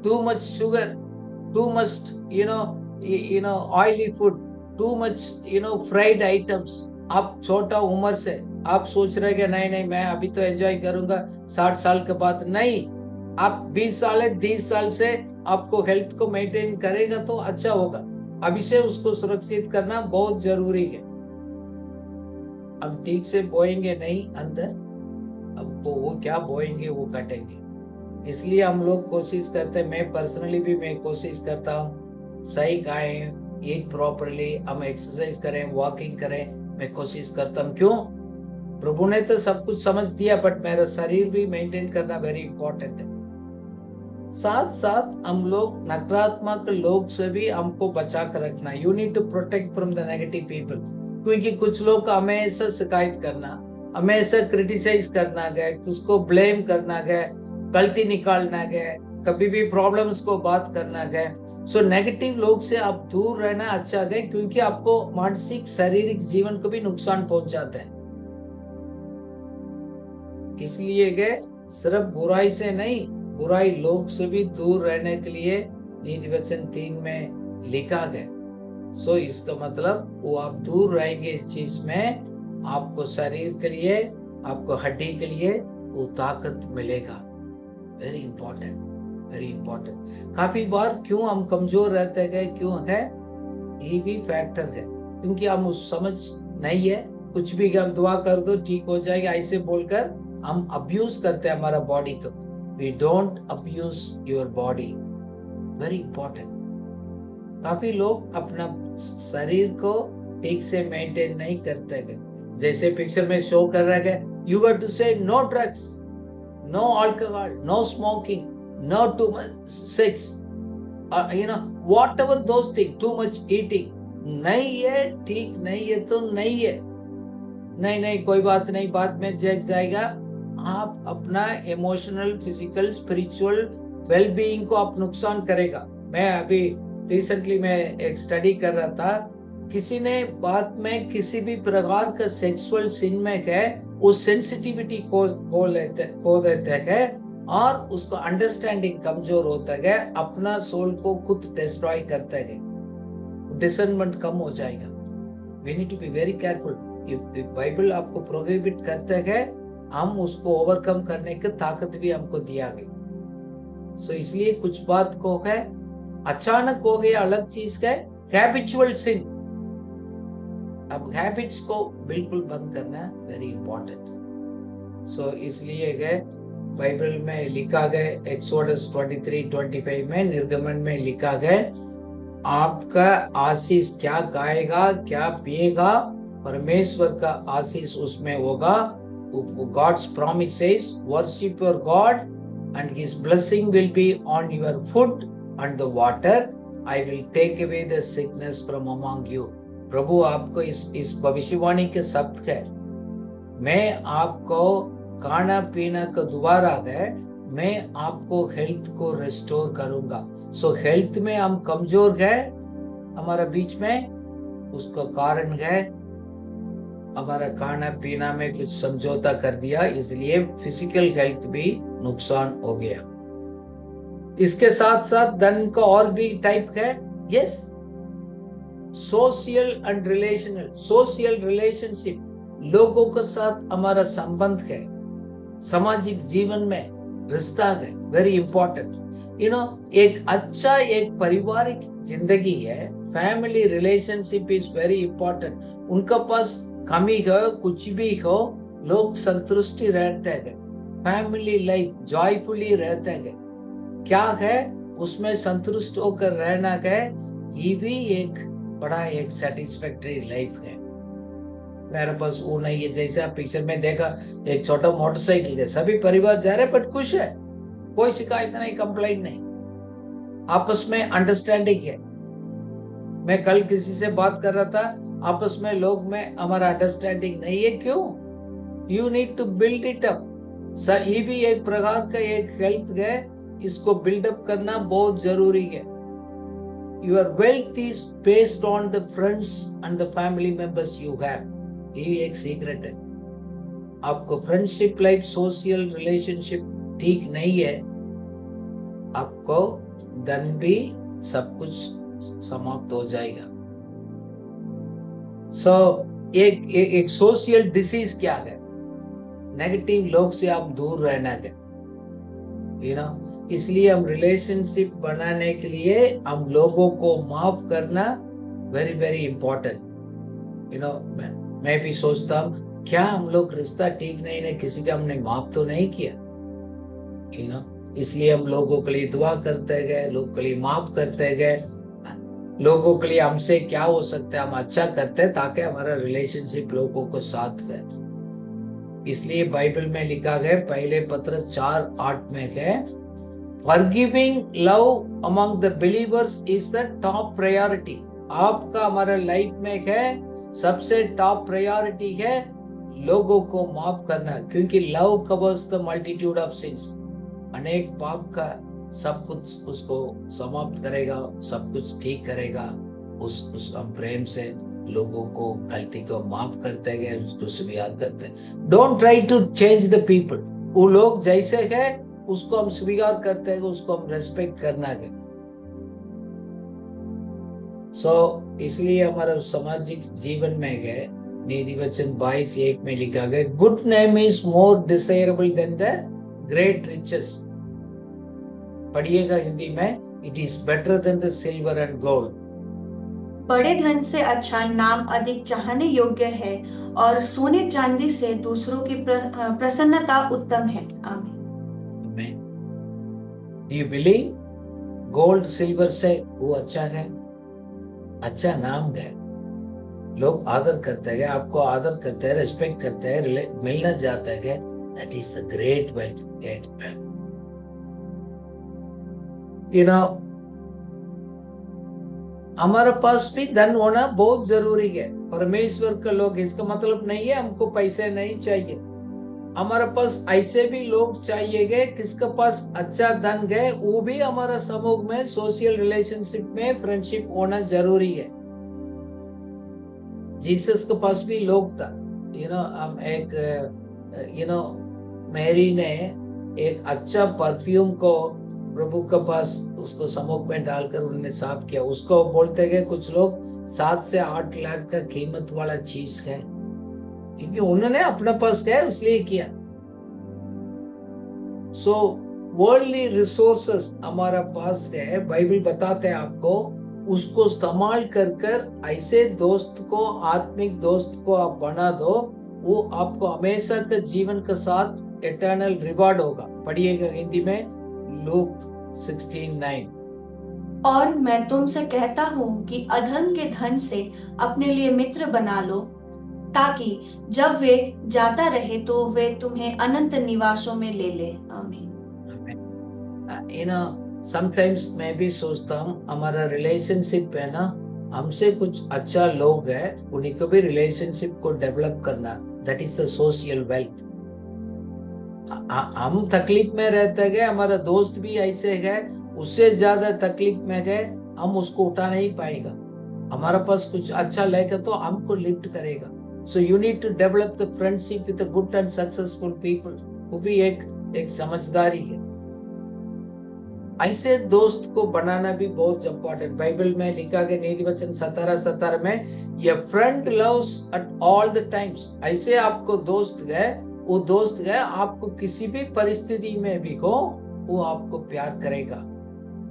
too much sugar, too much oily food, too much fried items. आप छोटा उम्र से आप सोच रहे कि नहीं मैं अभी तो एंजॉय करूंगा 60 साल के बाद. नहीं, आप 20 साल 30 साल से आपको हेल्थ को मेंटेन करेगा तो अच्छा होगा. अभी से उसको सुरक्षित करना बहुत जरूरी है. हम ठीक से बोएंगे नहीं अंदर, अब वो क्या बोएंगे वो कटेंगे. इसलिए हम लोग कोशिश करते हैं, मैं पर्सनली भी मैं कोशिश करता हूँ सही खाएं, ईट प्रॉपरली, हम एक्सरसाइज करें, वॉकिंग करें. मैं कोशिश करता हूँ. क्यों? प्रभु ने तो सब कुछ समझ दिया, बट मेरा शरीर भी मेंटेन करना वेरी इंपॉर्टेंट है. साथ साथ हम लोग नकारात्मक लोग से भी हमको बचा कर रखना. You need to protect from the negative people. क्योंकि कुछ लोग हमेशा शिकायत करना, हमेशा क्रिटिसाइज करना गए, उसको ब्लेम करना गए, गलती निकालना गए, कभी भी प्रॉब्लम्स को बात करना गए. सो नेगेटिव लोग से आप दूर रहना अच्छा है, क्योंकि आपको मानसिक शारीरिक जीवन को भी नुकसान पहुंचाते हैं. इसलिए गए सिर्फ बुराई से नहीं, बुराई लोग से भी दूर रहने के लिए नीति वचन 3 में लिखा गया. सो इसका मतलब वो आप दूर रहेंगे इस चीज में, आपको शरीर के लिए, आपको हड्डी के लिए वो ताकत मिलेगा. Very important, very important. काफी बार क्यों हम कमजोर रहते गए, क्यों है? ये भी फैक्टर है, क्योंकि हम उस समझ नहीं है. कुछ भी हम दुआ कर दो ठीक हो जाएगा ऐसे बोलकर हम अब्यूज करते हैं हमारा बॉडी को. We don't abuse your body. Very important. काफी लोग अपना शरीर को ठीक से मेंटेन नहीं करते गए. जैसे पिक्चर में शो कर रहा है, you got to say no drugs, no alcohol, no smoking, no too much sex, whatever those things, too much eating. नहीं है, ठीक नहीं है तो नहीं है. नहीं कोई बात नहीं, बाद में जग जाएगा. आप अपना इमोशनल, फिजिकल, स्पिरिचुअल वेलबीइंग को आप नुकसान करेगा. मैं अभी रिसेंटली मैं एक स्टडी कर रहा था, किसी ने बात में किसी भी प्रकार का सेक्सुअल सिन में है, उस सेंसिटिविटी को देते हैं और उसको अंडरस्टैंडिंग कमजोर होता है, अपना सोल को खुद डिस्ट्रॉय करता है, डिसर्नमेंट कम हो जाएगा. We need to be very careful. Bible आपको प्रोहिबिट करता है, हम उसको ओवरकम करने की ताकत भी हमको दिया गई. सो इसलिए कुछ बात को है अचानक हो गया अलग चीज है, हैबिचुअल सिन, अब हैबिट्स को बिल्कुल बंद करना वेरी इंपॉर्टेंट। सो इसलिए गए बाइबल में लिखा गया, एक्सोडस 23:25 में, निर्गमन में लिखा गया, आपका आशीष क्या खाएगा क्या पिएगा, परमेश्वर का आशीष उसमें होगा। God's promise says, worship your God and his blessing will be on your food and the water. I will take away the sickness from among you. प्रभु आपको इस भविष्यवाणी के शब्द है, मैं आपको खाना पीना का दोबारा है, मैं आपको हेल्थ को रिस्टोर करूंगा। सो हेल्थ में हम कमजोर है हमारा बीच में, उसका कारण है हमारा खाना पीना में कुछ समझौता कर दिया, इसलिए फिजिकल हेल्थ भी नुकसान हो गया। इसके साथ साथ धन का और भी टाइप है, yes, social and relational, social relationship, लोगों के साथ हमारा संबंध है, सामाजिक जीवन में रिश्ता है, वेरी इंपॉर्टेंट। एक अच्छा एक पारिवारिक जिंदगी है, family relationship is very important. उनका पास कमी हो कुछ भी हो, लोग संतुष्टि रहते हैं, फैमिली लाइफ जॉयफुली रहते हैं, क्या है उसमें संतुष्ट होकर रहना है, ये भी एक बड़ा एक सेटिस्फैक्टरी लाइफ है। मेरे पास वो नहीं है, जैसे आप पिक्चर में देखा एक छोटा मोटरसाइकिल है, सभी परिवार जा रहे बट खुश है, कोई शिकायत नहीं, कंप्लेंट नहीं, आपस में अंडरस्टैंडिंग है। मैं कल किसी से बात कर रहा था, आपस में लोग में हमारा अंडरस्टैंडिंग नहीं है, क्यों? You need to build it up. ये भी एक प्रकार का एक हेल्थ है, इसको बिल्डअप करना बहुत जरूरी है। Your wealth is based on the friends and the family members you have, ये एक सीक्रेट है। आपको फ्रेंडशिप लाइफ, सोशल रिलेशनशिप ठीक नहीं है, आपको धन भी सब कुछ समाप्त हो जाएगा। एक सोशल डिसीज क्या है? नेगेटिव लोग से आप दूर रहना है, इसलिए हम रिलेशनशिप बनाने के लिए हम लोगों को माफ करना वेरी वेरी इंपॉर्टेंट। मैं भी सोचता हूँ, क्या हम लोग रिश्ता ठीक नहीं है, किसी का हमने माफ तो नहीं किया, इसलिए हम लोगों के लिए दुआ करते गए, लोगों के लिए माफ करते गए, लोगों के लिए हमसे क्या हो सकता है हम अच्छा करते हैं ताकि हमारा रिलेशनशिप लोगों को साथ है। इसलिए बाइबल में लिखा गया, पहले पत्रस 4:8 में है, forgiving love among the believers is the top priority। आपका हमारा लाइफ में है सबसे टॉप प्रायोरिटी है लोगों को माफ करना, क्योंकि love covers the multitude of since. अनेक पाप का सब कुछ उसको समाप्त करेगा, सब कुछ ठीक करेगा। उस प्रेम से लोगों को गलती को माफ करते गए, उसको स्वीकार करते। Don't try to change the people, वो लोग जैसे है उसको हम स्वीकार करते हैं, उसको हम रेस्पेक्ट करना है। इसलिए हमारा सामाजिक जीवन में है, नीति वचन 22:1 में लिखा गया, good name is more desirable than the great riches. पढ़िएगा हिंदी में, it is better than the silver and gold. बड़े धन से अच्छा नाम अधिक चाहने योग्य है, और सोने चांदी से दूसरों की प्रसन्नता उत्तम है। आमीन। Do you believe? Gold silver से वो अच्छा है, अच्छा नाम है, लोग आदर करते हैं, आपको आदर करते हैं, रेस्पेक्ट करते हैं, मिलना चाहता है, that is the great wealth, great wealth. हमारे पास भी धन होना बहुत जरूरी है। परमेश्वर के लोग, इसका मतलब नहीं है हमको पैसे नहीं चाहिए, हमारे पास ऐसे भी लोग चाहिए गए किसके पास अच्छा धन गए, वो भी हमारा समूह में सोशल रिलेशनशिप में फ्रेंडशिप होना जरूरी है। जीसस के पास भी लोग था, हम एक मैरी ने एक अच्छा परफ्यूम को प्रभु के पास उसको समूह में डालकर उन्होंने साफ किया। उसको बोलते गए कुछ लोग 7 से 8 लाख का कीमत वाला चीज है, क्योंकि उन्होंने अपने पास है इसलिए किया। वर्ल्डली रिसोर्सेस हमारा पास है। बाइबल बताते हैं आपको उसको इस्तेमाल कर कर ऐसे दोस्त को, आत्मिक दोस्त को आप बना दो, वो आपको हमेशा के जीवन के साथ एटर्नल रिवॉर्ड होगा। पढ़िएगा हिंदी में, लूक 16:9। और मैं तुमसे कहता हूँ कि अधर्म के धन से अपने लिए मित्र बना लो, ताकि जब वे जाता रहे तो वे तुम्हें अनंत निवासों में ले ले। आमीन। समटाइम्स मैं भी सोचता हूँ हमारा रिलेशनशिप है ना, हमसे कुछ अच्छा लोग है, उन्हीं को भी रिलेशनशिप को डेवलप करना, that is the social wealth. हम तकलीफ में रहते गए, हमारा दोस्त भी ऐसे गए, उससे ज्यादा तकलीफ में गए, हम उसको उठा नहीं पाएगा। हमारा पास कुछ अच्छा लेगा तो हमको लिफ्ट करेगा। So you need to develop the friendship with good and successful people. वो भी एक समझदारी है। ऐसे दोस्त को बनाना भी बहुत इंपॉर्टेंट। बाइबल में लिखा गया नीति वचन 17:17 में, ये friend loves at all the times. ऐसे आपको दोस्त गए, वो दोस्त गए आपको किसी भी परिस्थिति में भी हो, वो आपको प्यार करेगा।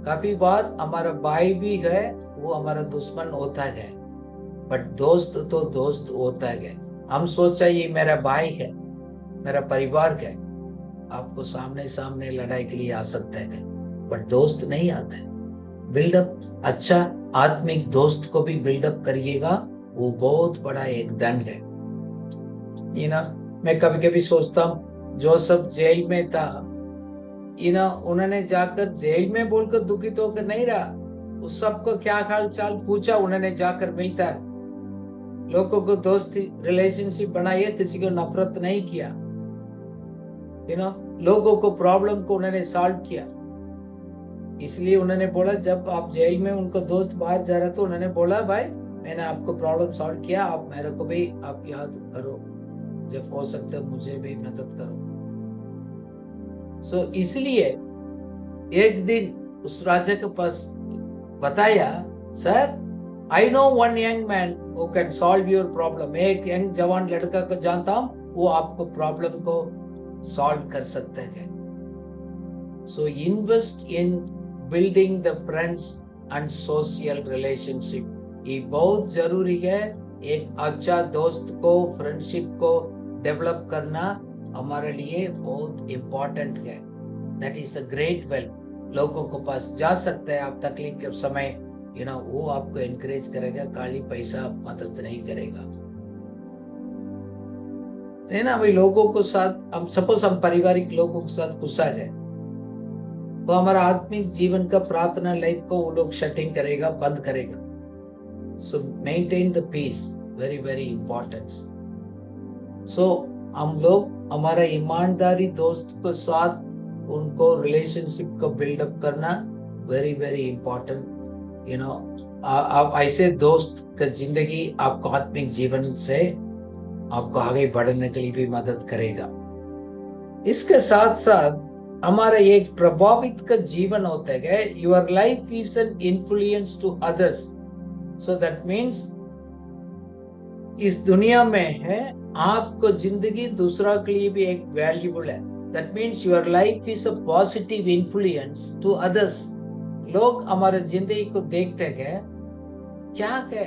काफी बार हमारा भाई भी है, वो हमारा दुश्मन होता है, बट दोस्त तो दोस्त होता है। हम सोचा ये मेरा भाई है, मेरा परिवार है, आपको सामने सामने लड़ाई के लिए आ सकता है, बट दोस्त नहीं आता है। बिल्डअप, अच्छा आत्मिक दोस्त को भी बिल्डअप करिएगा, वो बहुत बड़ा एक धन है। मैं कभी कभी सोचता हूँ, जोसेफ जेल में था, उन्होंने जाकर जेल में बोलकर दुखित होकर नहीं रहा, उस सबको क्या हाल चाल पूछा, उन्होंने जाकर मिलता है, लोगों को दोस्ती रिलेशनशिप बनाई, किसी को नफरत नहीं किया, लोगों को प्रॉब्लम को उन्होंने सॉल्व किया। इसलिए उन्होंने बोला, जब आप जेल में उनको दोस्त बाहर जा रहा तो उन्होंने बोला, भाई मैंने आपको प्रॉब्लम सॉल्व किया, आप मेरे को भी आप याद करो, जब हो सकता है मुझे भी मदद करो। सो इसलिए एक दिन उस राजा के पास बताया, sir I know one young man who can solve your problem. एक यंग जवान लड़का को जानता हूं, वो आपको प्रॉब्लम को सॉल्व कर सकते हैं। So invest in building the friends and social relationship. ये बहुत जरूरी है। एक अच्छा दोस्त को, फ्रेंडशिप को डेवलप करना हमारे लिए बहुत इम्पोर्टेंट है। That is a great wealth. लोगों के पास जा सकते हैं आप तकलीफ के समय, वो आपको एनकरेज करेगा, खाली पैसा मदद नहीं करेगा, है ना। भाई लोगों को साथ, हम सपोज हम पारिवारिक लोगों के साथ गुस्सा है, तो हमारा आत्मिक जीवन का प्रार्थना लाइफ को वो लोग शटिंग करेगा, बंद करेगा। So maintain the peace, very very important. So हम लोग हमारा ईमानदारी दोस्त के साथ उनको रिलेशनशिप को बिल्डअप करना वेरी वेरी इंपॉर्टेंट। आप ऐसे दोस्त का जिंदगी आपको आत्मिक जीवन से आपको आगे बढ़ने के लिए भी मदद करेगा। इसके साथ साथ हमारा एक प्रभावित का जीवन होता है। Your life is an influence to others. So that means इस दुनिया में है, आपको जिंदगी दूसरा के लिए भी एक वैल्यूबल है। That means your life is a positive influence to others. लोग हमारे जिंदगी को देखते हैं, क्या है,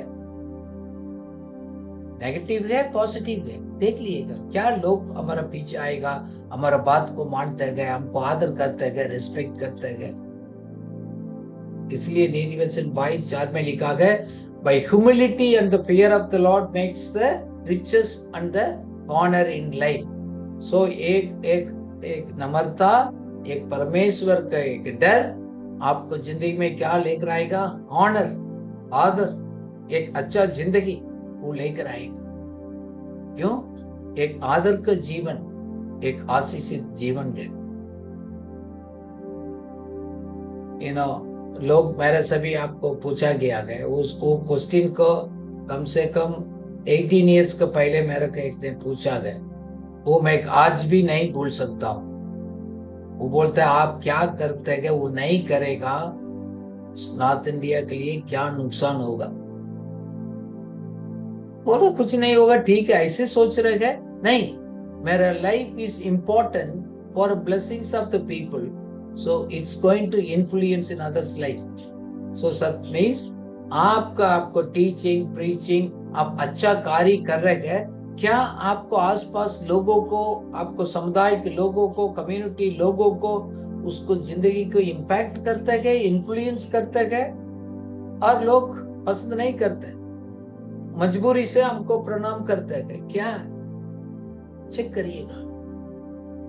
नेगेटिव है, पॉजिटिव है, देख लीजिएगा। क्या लोग हमारा पीछे आएगा, हमारा बात को मानते गए, हमको आदर करते गए, रिस्पेक्ट करते गए। इसलिए नीति वचन 22:4 में लिखा गया, by humility and the fear of the Lord makes the riches and the honour in life. So एक नम्रता, एक परमेश्वर का एक डर आपको जिंदगी में क्या लेकर आएगा, ऑनर, आदर, एक अच्छा जिंदगी वो लेकर आएगा। क्यों? एक आदर का जीवन, एक आशीषित जीवन है। लोग मेरे से भी आपको पूछा गया है, उसको क्वेश्चन को कम से कम 18 इयर्स के पहले मेरे को एक दिन पूछा गया, वो मैं आज भी नहीं भूल सकता हूँ। वो बोलता है, आप क्या करते हैं, वो नहीं करेगा, नॉर्थ इंडिया के लिए क्या नुकसान होगा। बोलो कुछ नहीं होगा, ठीक है, ऐसे सोच रहे हैं। नहीं, मेरा life is important for blessings of the people, so it's going to influence in others' life. So that means आपको टीचिंग प्रीचिंग आप अच्छा कार्य कर रहे हैं, क्या आपको आसपास लोगों को, आपको समुदाय के लोगों को, कम्युनिटी लोगों को, उसको जिंदगी को इम्पैक्ट करते गए, इन्फ्लुएंस करते गए? और लोग पसंद नहीं करते, मजबूरी से हमको प्रणाम करते गए, क्या? चेक करिएगा।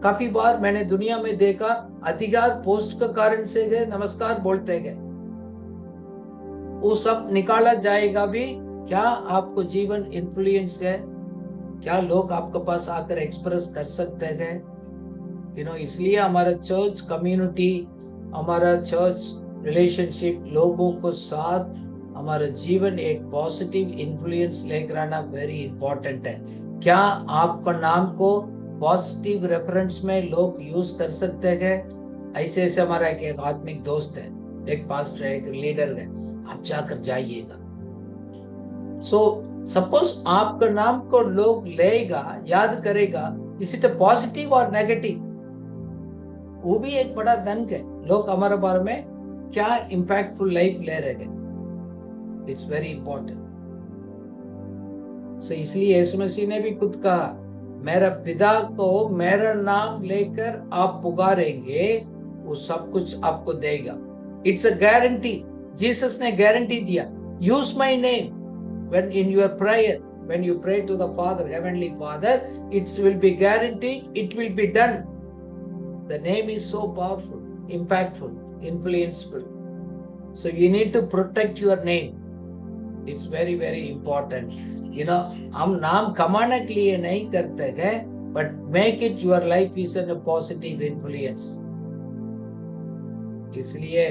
काफी बार मैंने दुनिया में देखा, अधिकार पोस्ट के कारण से गए नमस्कार बोलते गए, वो सब निकाला जाएगा भी। क्या आपको जीवन इन्फ्लुएंस है? क्या लोग आपके पास आकर एक्सप्रेस कर सकते हैं? इसलिए हमारा चर्च कम्युनिटी, हमारा चर्च रिलेशनशिप लोगों को साथ, हमारा जीवन एक पॉजिटिव इन्फ्लुएंस लेकर आना वेरी इंपॉर्टेंट है। क्या आपका नाम को पॉजिटिव रेफरेंस में लोग यूज कर सकते हैं? ऐसे हमारा एक आत्मिक दोस्त है, एक पास्टर है, एक लीडर है, आप जाकर जाइएगा। सपोज आपका नाम को लोग लेगा, याद करेगा, इज इट पॉजिटिव और नेगेटिव? वो भी एक बड़ा धन है। लोग हमारे बारे में क्या इंपैक्टफुल लाइफ ले रहे हैं, इट्स वेरी इंपॉर्टेंट। इसलिए यीशु मसीह ने भी खुद कहा, मेरा पिता को मेरा नाम लेकर आप पुकारेंगे, वो सब कुछ आपको देगा। It's a guarantee. जीसस ने गारंटी दिया, use my name when in your prayer, when you pray to the Father, Heavenly Father, it will be guaranteed, it will be done. The name is so powerful, impactful, influenceful. So you need to protect your name. It's very, very important. हम नाम कमाने के लिए नहीं करते हैं, but make it your life is a positive influence. इसलिए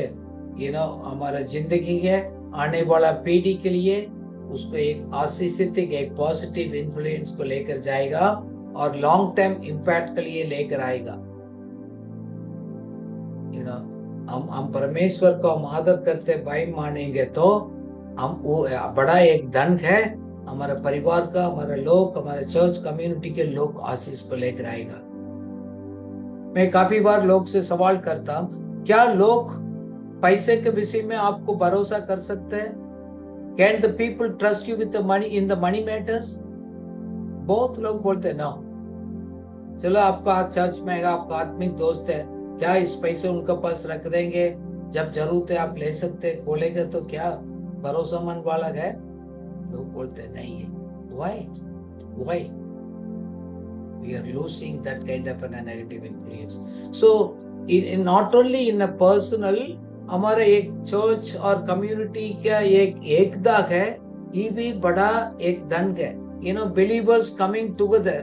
हमारा जिंदगी है, आने वाला पीढ़ी के लिए उसको एक आशीषित, एक पॉजिटिव इन्फ्लुएंस को लेकर जाएगा और लॉन्ग टर्म इम्पैक्ट के लिए लेकर आएगा। हम परमेश्वर को हम आदत करते भाई मानेंगे तो हम वो बड़ा एक धन है हमारे परिवार का, हमारे लोग, हमारे चर्च कम्युनिटी के लोग आशीष को लेकर आएगा। मैं काफी बार लोग से सवाल करता हूं, क्या लोग पैसे के विषय में आपको भरोसा कर सकते हैं? Can the people trust you with the money in the money matters? बहुत लोग बोलते हैं नो। चलो आपका चर्च में आपका आत्मिक दोस्त है, क्या इस पैसे उनके पास रख देंगे, जब जरूरत है आप ले सकते, बोलेंगे तो क्या भरोसेमंद वाला है? लोग बोलते नहीं है। Why? We are losing that kind of a negative influence. So not only in a personal, हमारा एक चर्च और कम्युनिटी का एक एकता है, ये भी बड़ा एक धन है। Believers coming together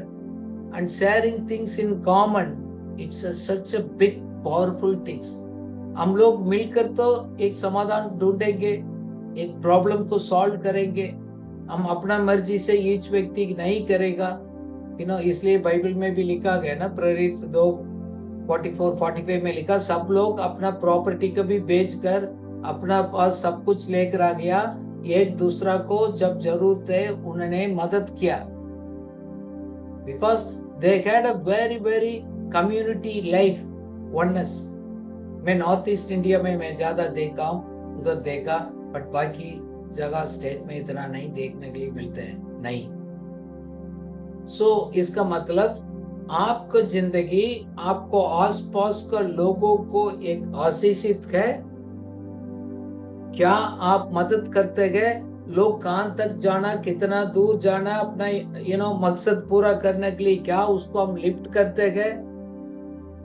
and sharing things in common, it's such a big powerful things. हम लोग मिलकर तो एक समाधान ढूंढेंगे, एक प्रॉब्लम को सॉल्व करेंगे। हम अपना मर्जी से ईच व्यक्ति नहीं करेगा। इसलिए बाइबल में भी लिखा गया ना, प्रेरित 2:44-45 में लिखा, सब लोग अपना प्रॉपर्टी को भी बेचकर अपना पास सब कुछ लेकर आ गया, एक दूसरा को जब जरूरत है उन्होंने मदद किया। Because they had a very very community life oneness. मैं नॉर्थ ईस्ट इंडिया में मैं ज्यादा देखा हूँ, उधर देखा, बट बाकी जगह स्टेट में इतना नहीं देखने के लिए मिलते हैं, नहीं। इसका मतलब आपको जिंदगी, आपको आसपास का लोगों को एक आशीषित है। क्या आप मदद करते गए? लोग कहां तक जाना, कितना दूर जाना, अपना मकसद पूरा करने के लिए, क्या उसको हम लिफ्ट करते गए?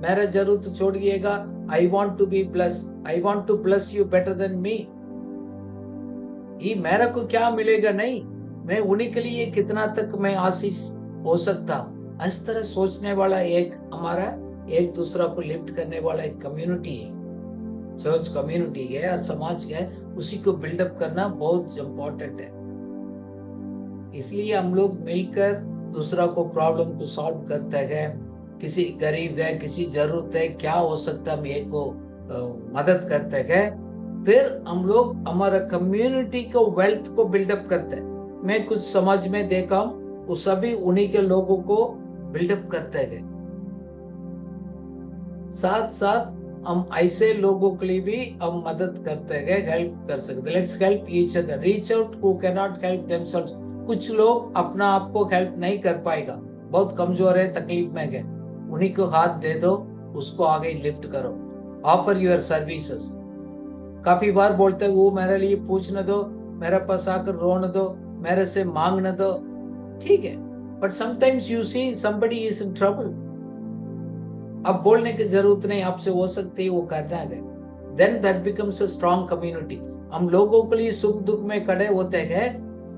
मेरा जरूरत छोड़िएगा, I want to be bless, I want to bless you better than me. ये मेरा को क्या मिलेगा? नहीं, मैं उन्हीं के लिए कितना तक मैं आशीष हो सकता हूँ। इस तरह सोचने वाला एक हमारा एक दूसरा को लिफ्ट करने वाला एक कम्युनिटी है, चर्च कम्युनिटी है और समाज है, उसी को बिल्डअप करना बहुत इम्पोर्टेंट है। इसलिए हम लोग मिलकर दूसरा को प्रॉब्लम को सॉल्व करते हैं। किसी गरीब है, किसी जरूरत है, क्या हो सकता है, हम एक को मदद करते हैं। फिर हम लोग हमारा कम्युनिटी को वेल्थ को बिल्डअप करते हैं। मैं कुछ समाज में देखा हूँ, वो सभी उन्हीं के लोगों को बिल्डअप करते गए। साथ साथ हम ऐसे लोगों के लिए भी हम मदद करते हैं, हेल्प कर सकते हैं। Let's help each other, reach out who can not help themselves. कुछ लोग अपना आप को हेल्प नहीं कर पाएगा, बहुत कमजोर है, तकलीफ में है, उन्हीं को हाथ दे दो, उसको आगे लिफ्ट करो, ऑफर योर सर्विसेज। काफी बार बोलते हैं वो मेरे लिए पूछने दो, मेरे पास आकर रोने दो, मेरे से मांगने दो, ठीक है, but sometimes you see somebody is in trouble. अब बोलने की जरूरत नहीं, आपसे हो सकती है वो करना है, then that becomes a strong community. हम लोगों के लिए सुख दुख में खड़े होते हैं,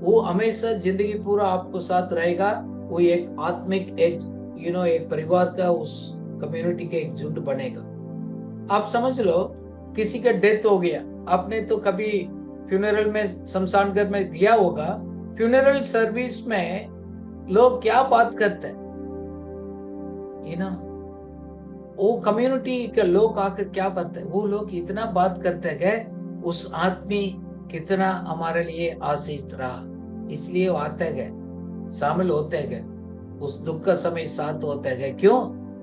वो हमेशा जिंदगी पूरा आपको साथ रहेगा। वो एक आत्मिक एक एक परिवार का, उस कम्युनिटी के एक झुंड बनेगा। आप समझ लो किसी का डेथ हो गया, आपने तो कभी फ्यूनरल में, शमशान घर में गया होगा, फ्यूनरल सर्विस में लोग क्या बात करते हैं, वो कम्युनिटी के लोग आकर क्या करते हैं, वो लोग इतना बात करते हैं उस आदमी कितना हमारे लिए आशीष रहा, इसलिए वो आते गए, शामिल होते गए, उस दुख का समय साथ होते गए। क्यों?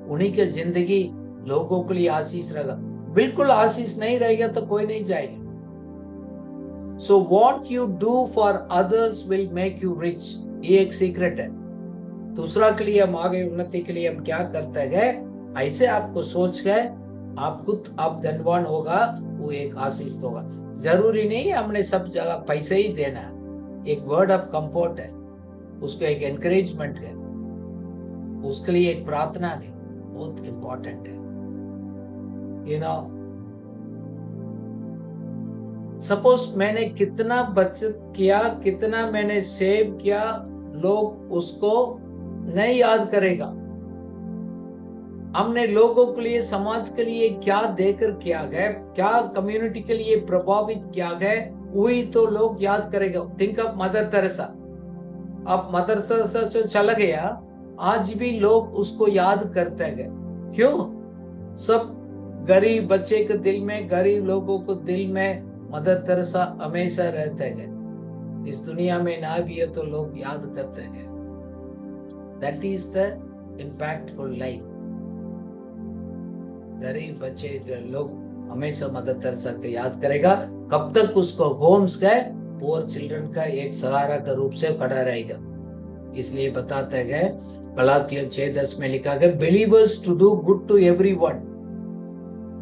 उन्हीं की जिंदगी लोगों के लिए आशीष रहेगा। बिल्कुल आशीष नहीं रहेगा तो कोई नहीं जाएगा। So what you do for others will make you rich, ये एक सीक्रेट है। दूसरा के लिए हम आगे उन्नति के लिए हम क्या करते गए, ऐसे आपको सोच गए आप खुद आप धनवान होगा, वो एक आशीष होगा। जरूरी नहीं है हमने सब जगह पैसे ही देना है, एक वर्ड ऑफ कंफर्ट है, उसको एक एनकरेजमेंट है, उसके लिए एक प्रार्थना है, बहुत इंपॉर्टेंट है। सपोज मैंने कितना बचत किया, कितना मैंने सेव किया, लोग उसको नहीं याद करेगा। हमने लोगों के लिए, समाज के लिए क्या देकर किया गया, क्या कम्युनिटी के लिए प्रभावित किया गया, वही तो लोग याद करेगा। Think of Mother Teresa. अब मदर तेरेसा जो चला गया, आज भी लोग उसको याद करते हैं। क्यों? सब गरीब बच्चे के दिल में, गरीब लोगों को दिल में मदर तेरेसा हमेशा रहते हैं। इस दुनिया में ना भी है तो लोग याद करते हैं। That is the impactful life. गरीब बच्चे लोग हमेशा मदर तेरेसा को याद करेगा। कब तक उसको होम्स का, पुअर चिल्ड्रन का एक सहारा का रूप से खड़ा रहेगा। इसलिए बताते गए, गलातियों 6:10 में लिखा गया, believers to do good to everyone.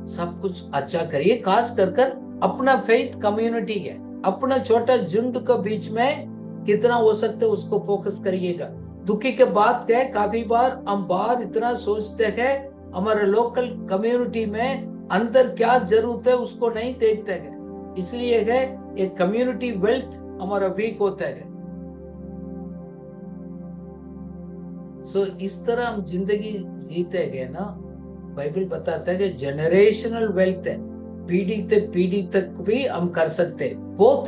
सब कुछ अच्छा करिए, खास कर अपना फेथ कम्युनिटी है, अपना छोटा झुंड के बीच में कितना हो सकता है उसको फोकस करिएगा। दुखी के बात है, काफी बार हम बाहर इतना सोचते हैं, हमारे लोकल कम्युनिटी में अंदर क्या जरूरत है उसको नहीं देखते हैं। इसलिए है एक कम्युनिटी वेल्थ हमारा वीक होता है। सो इस तरह हम जिंदगी जीते गए ना। बाइबल बताता है कि जनरेशनल वेल्थ है, पीढ़ी तक भी हम कर सकते, both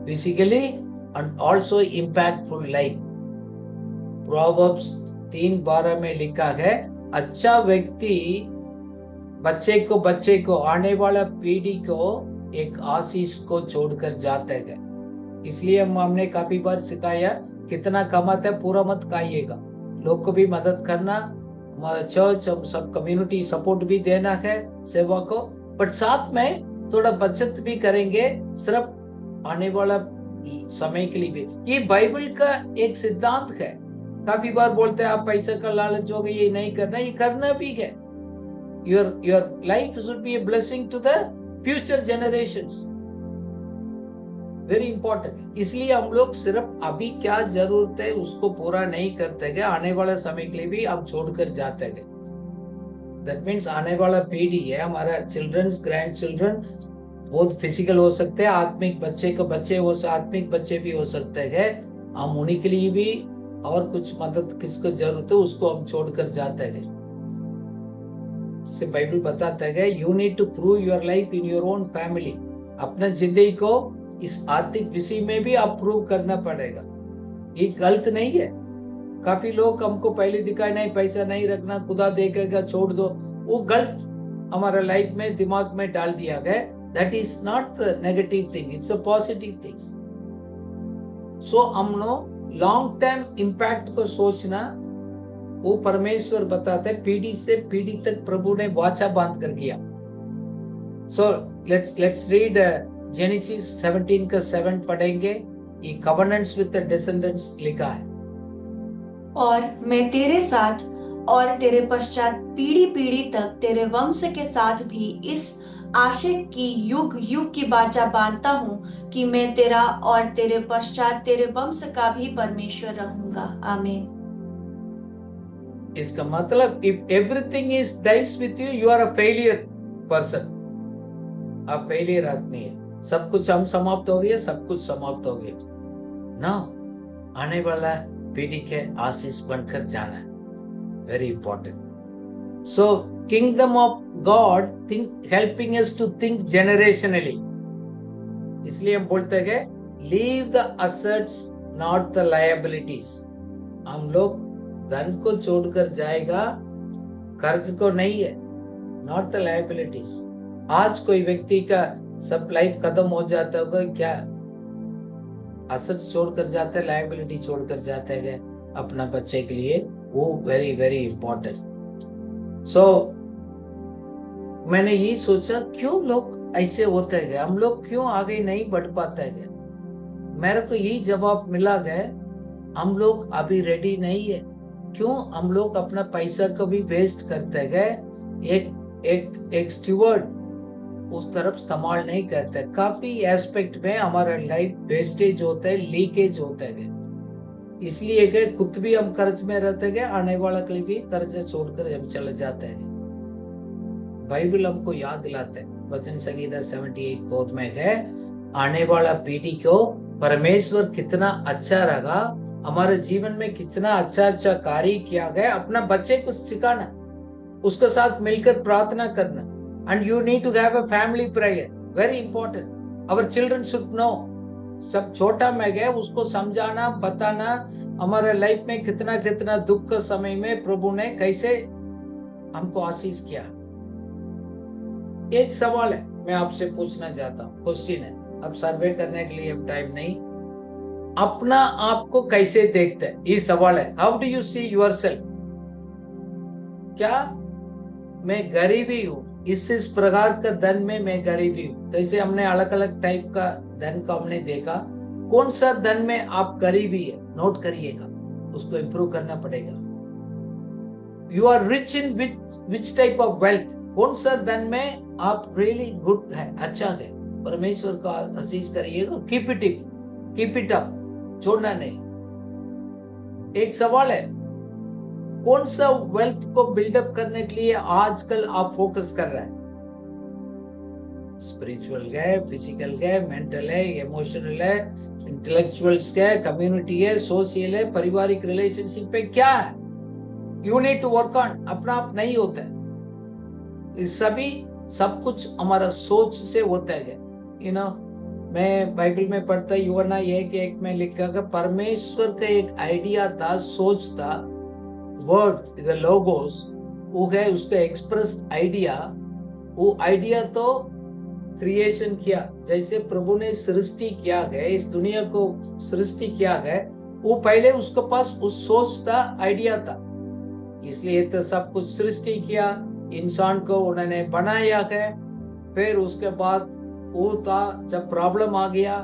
physically and also impactful life. Proverbs 3:12 में लिखा है, अच्छा व्यक्ति बच्चे को आने वाला पीढ़ी को एक आशीष को छोड़कर जाते हैं। इसलिए हमने काफी बार सिखाया, कितना कमाते पूरा मत खाइएगा, लोग को भी मदद करना, हमारा चर्च, हम सब कम्युनिटी सपोर्ट भी देना है सेवा को, बट साथ में थोड़ा बचत भी करेंगे, सिर्फ आने वाला समय के लिए भी। ये बाइबल का एक सिद्धांत है। काफी बार बोलते हैं आप पैसा का लालच हो गई, ये नहीं करना, ये करना भी है। Your life should be a blessing to the future generations, very important. इसलिए हम लोग सिर्फ अभी क्या जरूरत है उसको पूरा नहीं करते गए, आने वाला समय के लिए भी हम छोड़कर जाते गए। दैट मीन्स आने वाला पीढ़ी है हमारा, चिल्ड्रंस, ग्रैंड चिल्ड्रन, बहुत फिजिकल हो सकते हैं, आत्मिक आत्मिक बच्चे भी हो सकते हैं। हम उन्हीं के लिए भी और कुछ मदद किसको जरूरत है उसको हम छोड़कर जाते हैं। से बाइबल बताता है, you need to prove your life in your own family. अपना जिंदगी को इस आर्थिक विषय में भी आप प्रूव करना पड़ेगा। ये गलत नहीं है। काफी लोग हमको पहले दिखाए, नहीं पैसा नहीं रखना, खुदा देखेगा, छोड़ दो, वो गलत हमारा लाइफ में दिमाग में डाल दिया गया। That is not the negative thing, it's a positive thing. So हम नो लॉन्ग टर्म इम्पैक्ट को सोचना, वो परमेश्वर बताते हैं, पीढ़ी से पीढ़ी तक प्रभु ने वाचा बांध कर किया। सो लेट्स रीड जेनेसिस 17 का 7 पढ़ेंगे। ये कवर्नेंट्स विद द डिसेंडेंट्स लिखा है। और मैं तेरे साथ और तेरे पश्चात पीढ़ी पीढ़ी तक तेरे वंश के साथ भी इस आशय की युग युग की वाचा बांधता हूँ कि मैं तेरा और तेरे पश्चात तेरे वंश का भी परमेश्वर रहूंगा। आमीन। इसका मतलब if everything is dies with you, you are a failure person. आप फेलियर आदमी है। सब कुछ हम समाप्त हो गया, सब कुछ समाप्त हो गया ना, आने वाला पीढ़ी के आशीष बनकर जाना है। Very important. So kingdom of God think helping us to think generationally. इसलिए हम बोलते हैं leave the assets not the liabilities. हम लोग धन को छोड़कर जाएगा, कर्ज को नहीं है, नॉट द लायबिलिटीज। आज कोई व्यक्ति का सब लाइफ खत्म हो जाता होगा क्या? असेट्स छोड़कर जाता है, लायबिलिटी छोड़कर जाता है अपना बच्चे के लिए। वो वेरी वेरी इंपॉर्टेंट। सो मैंने ये सोचा क्यों लोग ऐसे होते गए, हम लोग क्यों आगे नहीं बढ़ पाते गए। मेरे को यही जवाब मिला गया, हम लोग अभी रेडी नहीं है। क्यों हम लोग अपना पैसा को भी वेस्ट करते गए, एक स्टीवर्ड उस तरफ इस्तेमाल नहीं करते। काफी एस्पेक्ट में हमारा लाइफ वेस्टेज होता है, लीकेज होता है। इसलिए कि खुद भी हम कर्ज में रहते गए, आने वाला के लिए भी कर्ज छोड़कर हम चले जाते हैं। बाइबल हमको याद दिलाते हैं, वचन संहिता 78 में है, आने वाला पीढ़ी को परमेश्वर कितना अच्छा रहा, हमारे जीवन में कितना अच्छा अच्छा कार्य किया गया। अपना बच्चे को सिखाना, उसके साथ मिलकर प्रार्थना करना। And you need to have a family prayer. Very important. Our children should know. सब छोटा में गए उसको समझाना, बताना, हमारे लाइफ में कितना कितना दुख के समय में प्रभु ने कैसे हमको आशीष किया। एक सवाल है मैं आपसे पूछना चाहता हूँ, क्वेश्चन है, अब सर्वे करने के लिए अब टाइम नहीं। अपना आप को कैसे देखते हैं, ये सवाल है। How do you see yourself? क्या मैं गरीबी हूँ, इस प्रकार का धन में मैं गरीबी हूँ? कैसे हमने अलग अलग टाइप का धन को हमने देखा, कौन सा धन में आप गरीबी है नोट करिएगा, उसको इंप्रूव करना पड़ेगा। You are rich in which type of wealth, कौन सा धन में आप रियली गुड है, अच्छा है, परमेश्वर का आशीष करिएगा। कीप इट अप, छोड़ना नहीं। एक सवाल है, कौन सा वेल्थ को बिल्डअप करने के लिए आजकल आप फोकस कर रहे हैं? स्पिरिचुअल है, फिजिकल है, मेंटल है, इमोशनल है, इंटेलेक्चुअल्स है, कम्युनिटी है, सोशल है, पारिवारिक रिलेशनशिप पे क्या है? You need to work on. अपना आप नहीं होता है, इस सभी सब कुछ हमारा सोच से होता है। मैं बाइबल में पढ़ता यूहन्ना 1:1 में लिखा कि परमेश्वर का एक आइडिया था, सोच था, वर्ड द लोगोस, वो है उसका एक्सप्रेस आइडिया। वो आइडिया तो क्रिएशन किया, जैसे प्रभु ने सृष्टि किया गया, इस दुनिया को सृष्टि किया गया, वो पहले उसके पास उस सोच था, आइडिया था, इसलिए तो सब कुछ सृष्टि किया, इंसान को उन्होंने बनाया है। फिर उसके बाद वो था, जब प्रॉब्लम आ गया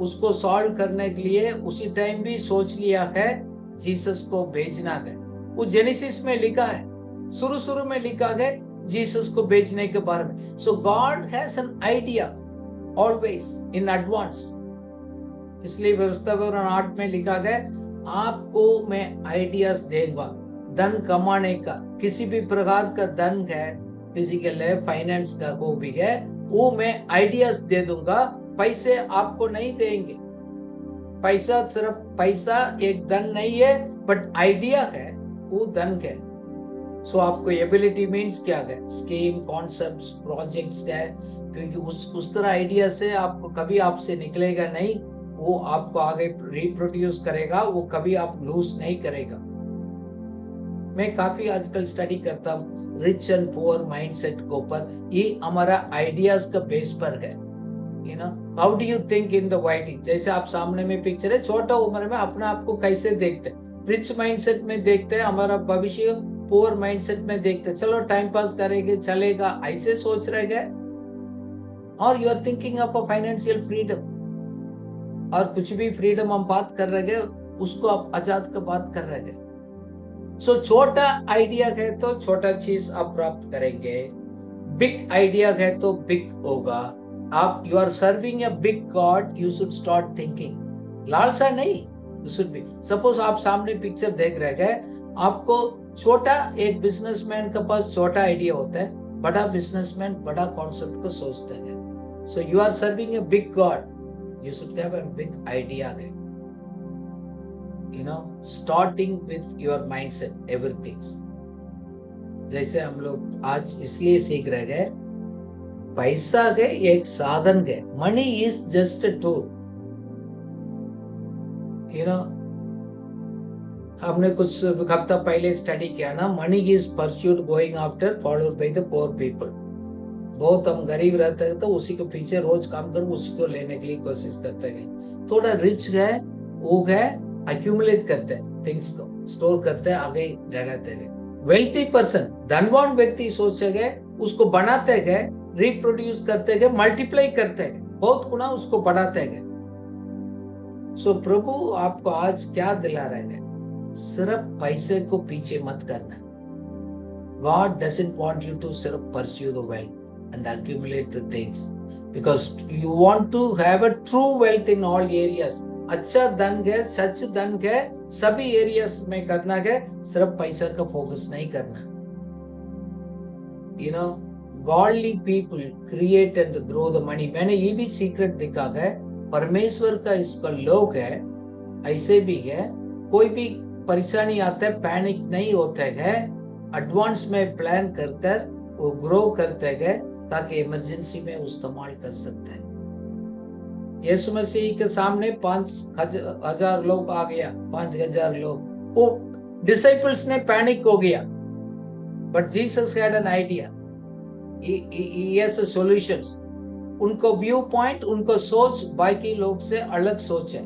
उसको सॉल्व करने के लिए उसी टाइम भी सोच लिया है जीसस को भेजना है। वो जेनेसिस में लिखा है, शुरू में लिखा है जीसस को भेजने के बारे में। So God has an idea always in advance. इसलिए व्यवस्था 8 में लिखा है, आपको मैं आइडियाज देगा धन कमाने का। किसी भी प्रकार का धन है, फिजिकल है, फाइनेंस का वो भी है, वो मैं आइडियाज दे दूंगा, पैसे आपको नहीं देंगे। पैसा सिर्फ पैसा एक धन नहीं है, बट आइडिया है, वो धन है। सो आपको एबिलिटी मीन्स क्या है, स्कीम, कॉन्सेप्ट्स, प्रोजेक्ट्स है, क्योंकि उस तरह आइडिया से आपको कभी आपसे निकलेगा नहीं, वो आपको आगे रिप्रोड्यूस करेगा, वो कभी आप लूज नहीं करेगा। मैं काफी आजकल स्टडी करता हूँ रिच एंड पुअर माइंडसेट के ऊपर, ये हमारा आइडियाज का बेस पर है। How do you think in the white? जैसे आप सामने में पिक्चर है, छोटा उम्र में अपना आपको कैसे देखते हैं, रिच माइंडसेट में देखते हैं, हमारा भविष्य पुअर माइंडसेट में देखते हैं, चलो टाइम पास करेंगे चलेगा, ऐसे सोच रहे गए। और you are thinking of a financial freedom, और कुछ भी फ्रीडम हम बात कर रहे हैं उसको आप आजाद का बात कर रहे हैं। सो छोटा आइडिया है तो छोटा चीज आप प्राप्त करेंगे, बिग आइडिया है तो बिग होगा। आप you are serving a big God, you should start thinking. लालसा नहीं, यू शुड बी। सपोज आप सामने पिक्चर देख रहे हैं, आपको छोटा, एक बिजनेसमैन के पास छोटा आइडिया होता है, बड़ा बिजनेसमैन बड़ा कॉन्सेप्ट को सोचते हैं। So you are serving a big God, you should have a big idea again. Starting with your mindset, everything. जैसे हम लोग आज इसलिए सीख रहे हैं, पैसा के एक साधन है, money is just a tool. हमने कुछ हफ्ता पहले स्टडी किया ना, money is pursued going after followed by the poor people. बहुत हम गरीब रहते हैं तो उसी के पीछे रोज काम कर उसी को लेने के लिए कोशिश करते हैं। थोड़ा रिच है वो है, अक्यूमुलेट करते हैं, थिंग्स को स्टोर करते हैं, आगे बढ़ाते हैं। वेल्थी पर्सन, धनवान व्यक्ति सोचेंगे, उसको बनाते गए, रिप्रोड्यूस करते गए, मल्टीप्लाई करते गए, बहुत गुना उसको बढ़ाते गए। सो प्रभु आपको आज क्या दिला रहे हैं? सिर्फ पैसे को पीछे मत करना। God doesn't want you to सिर्फ pursue the wealth and accumulate the things, because you want to have a true wealth in all areas. अच्छा धन है, सच धन है, सभी एरियाज में करना है, सिर्फ पैसा का फोकस नहीं करना। Godly people create and grow the money. मैंने ये भी सीक्रेट देखा है, परमेश्वर का इसका लोग है, ऐसे भी है, कोई भी परेशानी आता है पैनिक नहीं होते है, एडवांस में प्लान कर वो ग्रो करते गए ताकि इमरजेंसी में इस्तेमाल कर सकते हैं। यीशु मसीह के सामने 5,000 लोग आ गया, 5,000 लोग, वो डिसाइपल्स ने पैनिक हो गया, but Jesus had an idea, he has a solutions. उनको व्यू पॉइंट, उनको सोच बाकी लोग से अलग सोच है।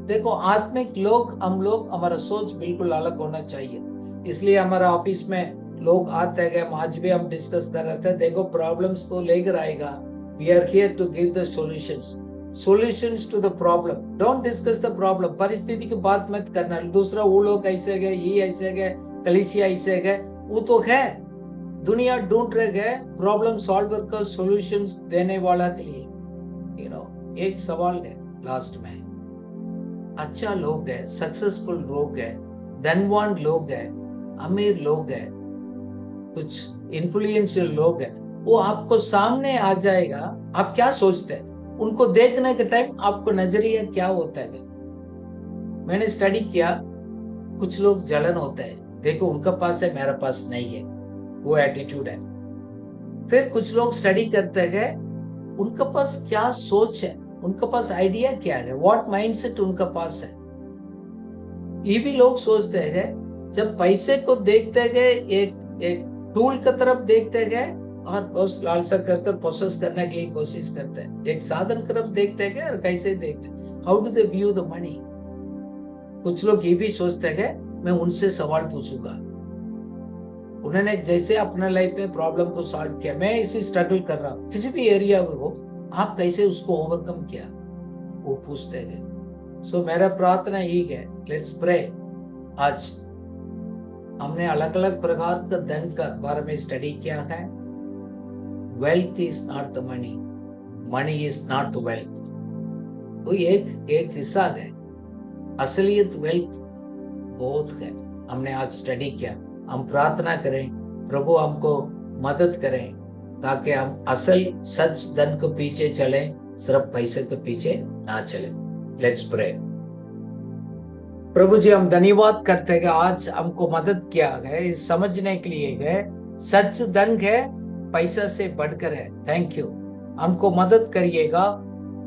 देखो आत्मिक लोग, हम लोग, हमारा सोच बिल्कुल अलग होना चाहिए। इसलिए हमारा ऑफिस में लोग आते हैं, आज भी हम डिस्कस कर रहे थे, देखो प्रॉब्लम्स को लेकर आएगा, we are here to give the solutions to the problem. Don't discuss the problem, परिस्थिति की बात मत करना, दूसरा वो लोग ऐसे गए, ये ऐसे गए, कलीसिया ऐसे गए, वो तो है, दुनिया ढूंढ रहे गए प्रॉब्लम सॉल्वर का सॉल्यूशंस देने वाला के लिए। एक सवाल है लास्ट में, अच्छा लोग है, सक्सेसफुल लोग है, धनवान लोग है, अमीर लोग है, कुछ इन्फ्लुएंशियल लोग हैं, वो आपको सामने आ जाएगा, आप क्या सोचते हैं? उनको देखने के टाइम आपको नजरिया क्या होता है? मैंने स्टडी किया, कुछ लोग जलन होता है, देखो उनका पास है मेरा पास नहीं है, वो एटीट्यूड है। फिर कुछ लोग स्टडी करते हैं, उनका पास क्या सोच है, उनका पास आइडिया क्या है, व्हाट माइंडसेट उनका पास है। ये भी लोग सोचते हैं, जब पैसे को देखते गए, एक टूल की तरफ देखते गए और बस लालसा कर प्रोसेस करने के लिए कोशिश करते हैं, एक साधन की तरफ देखते गए और कैसे देखते, how do they view the money. कुछ लोग ये भी सोचते हैं, मैं उनसे सवाल पूछूंगा, उन्होंने जैसे अपने लाइफ में प्रॉब्लम को सॉल्व किया, मैं इसी स्ट्रगल कर रहा हूँ, किसी भी एरिया में हो, आप कैसे उसको ओवरकम किया, वो पूछते हैं। सो मेरा प्रार्थना यही है, लेट्स प्रे। आज हमने अलग अलग प्रकार का धन का बारे में स्टडी किया है। Wealth is not the money, money is not the wealth. तो एक हिस्सा है, असलियत वेल्थ बहुत है। हमने आज स्टडी किया, हम प्रार्थना करें प्रभु हमको मदद करें ताकि हम असल सच धन के पीछे चले, सिर्फ पैसे के पीछे ना चले। Let's pray. प्रभु जी हम धन्यवाद करते हैं, आज हमको मदद किया है, इस समझने के लिए है सच धन है पैसा से बढ़कर है। थैंक यू, हमको मदद करिएगा,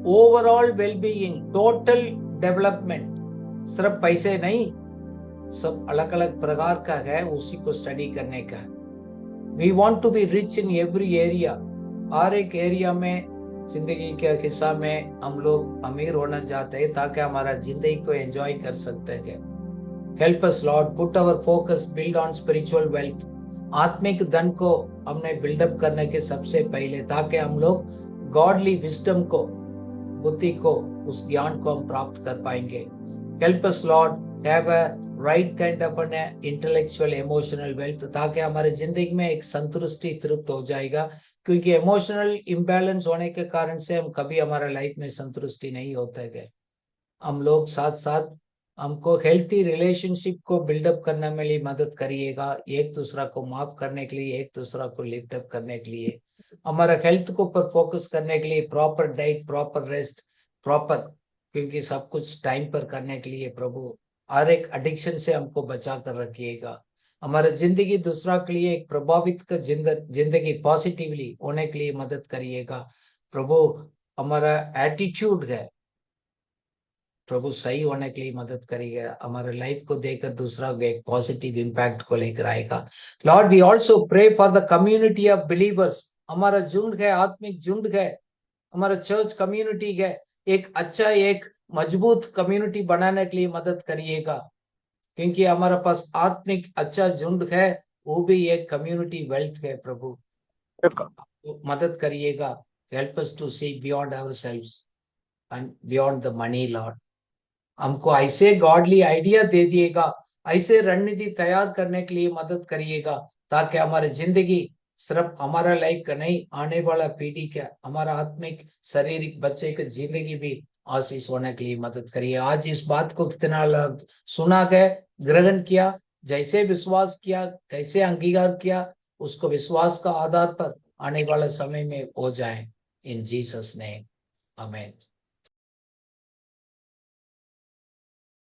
ओवरऑल वेलबीइंग, टोटल डेवलपमेंट, सिर्फ पैसे नहीं, सब अलग अलग प्रकार का है, उसी को स्टडी करने का। We want to be rich in every area, हर एक एरिया में जिंदगी के हिस्सा में हम लोग अमीर होना चाहते हैं ताकि हमारा जिंदगी को एंजॉय कर सकते हैं। Help us, Lord. Put our focus, build on spiritual wealth. आत्मिक धन को हमने बिल्डअप करने के सबसे पहले, ताकि हम लोग गॉडली विजडम को, बुद्धि को, उस ज्ञान को हम प्राप्त कर पाएंगे. Help us, Lord, have a right kind of an intellectual emotional wealth, ताकि हमारे जिंदगी में एक संतुष्टि तृप्त हो जाएगा. क्योंकि इमोशनल इम्बैलेंस होने के कारण से हम कभी हमारा लाइफ में संतुष्टि नहीं होते गए. हम लोग साथ साथ हमको हेल्थी रिलेशनशिप को बिल्डअप करने में लिए मदद करिएगा, एक दूसरा को माफ करने के लिए, एक दूसरा को लिफ्ट अप करने के लिए, हमारा हेल्थ को पर फोकस करने के लिए, proper diet, proper rest, proper, क्योंकि सब कुछ टाइम पर करने के लिए प्रभु, हर एक एडिक्शन से हमको बचा कर रखिएगा. हमारा जिंदगी दूसरा के लिए एक प्रभावित का जिंदगी पॉजिटिवली होने के लिए मदद करिएगा प्रभु. हमारा एटीट्यूड है प्रभु सही होने के लिए मदद करिएगा. हमारे लाइफ को देखकर दूसरा को एक पॉजिटिव इम्पैक्ट को लेकर आएगा. Lord, we also pray for the community of believers. हमारा झुंड है, आत्मिक झुंड है, हमारा चर्च कम्युनिटी है, एक अच्छा, एक मजबूत कम्युनिटी बनाने के लिए मदद करिएगा. क्योंकि हमारा पास आत्मिक अच्छा झुंड है, वो भी एक कम्युनिटी वेल्थ है प्रभु. मदद करिएगा. Help us to see beyond ourselves and beyond the money. Lord, हमको ऐसे गॉडली आइडिया दे दिएगा, ऐसे रणनीति तैयार करने के लिए मदद करिएगा, ताकि हमारी जिंदगी सिर्फ हमारा लाइफ का नहीं, आने वाला पीढ़ी का, हमारा आत्मिक शारीरिक बच्चे की जिंदगी भी आशीष होने के लिए मदद करिए. आज इस बात को कितना सुना गया, ग्रहण किया, जैसे विश्वास किया, कैसे अंगीकार किया, उसको विश्वास का आधार पर आने वाले समय में हो जाए. इन जीसस नेम, आमीन.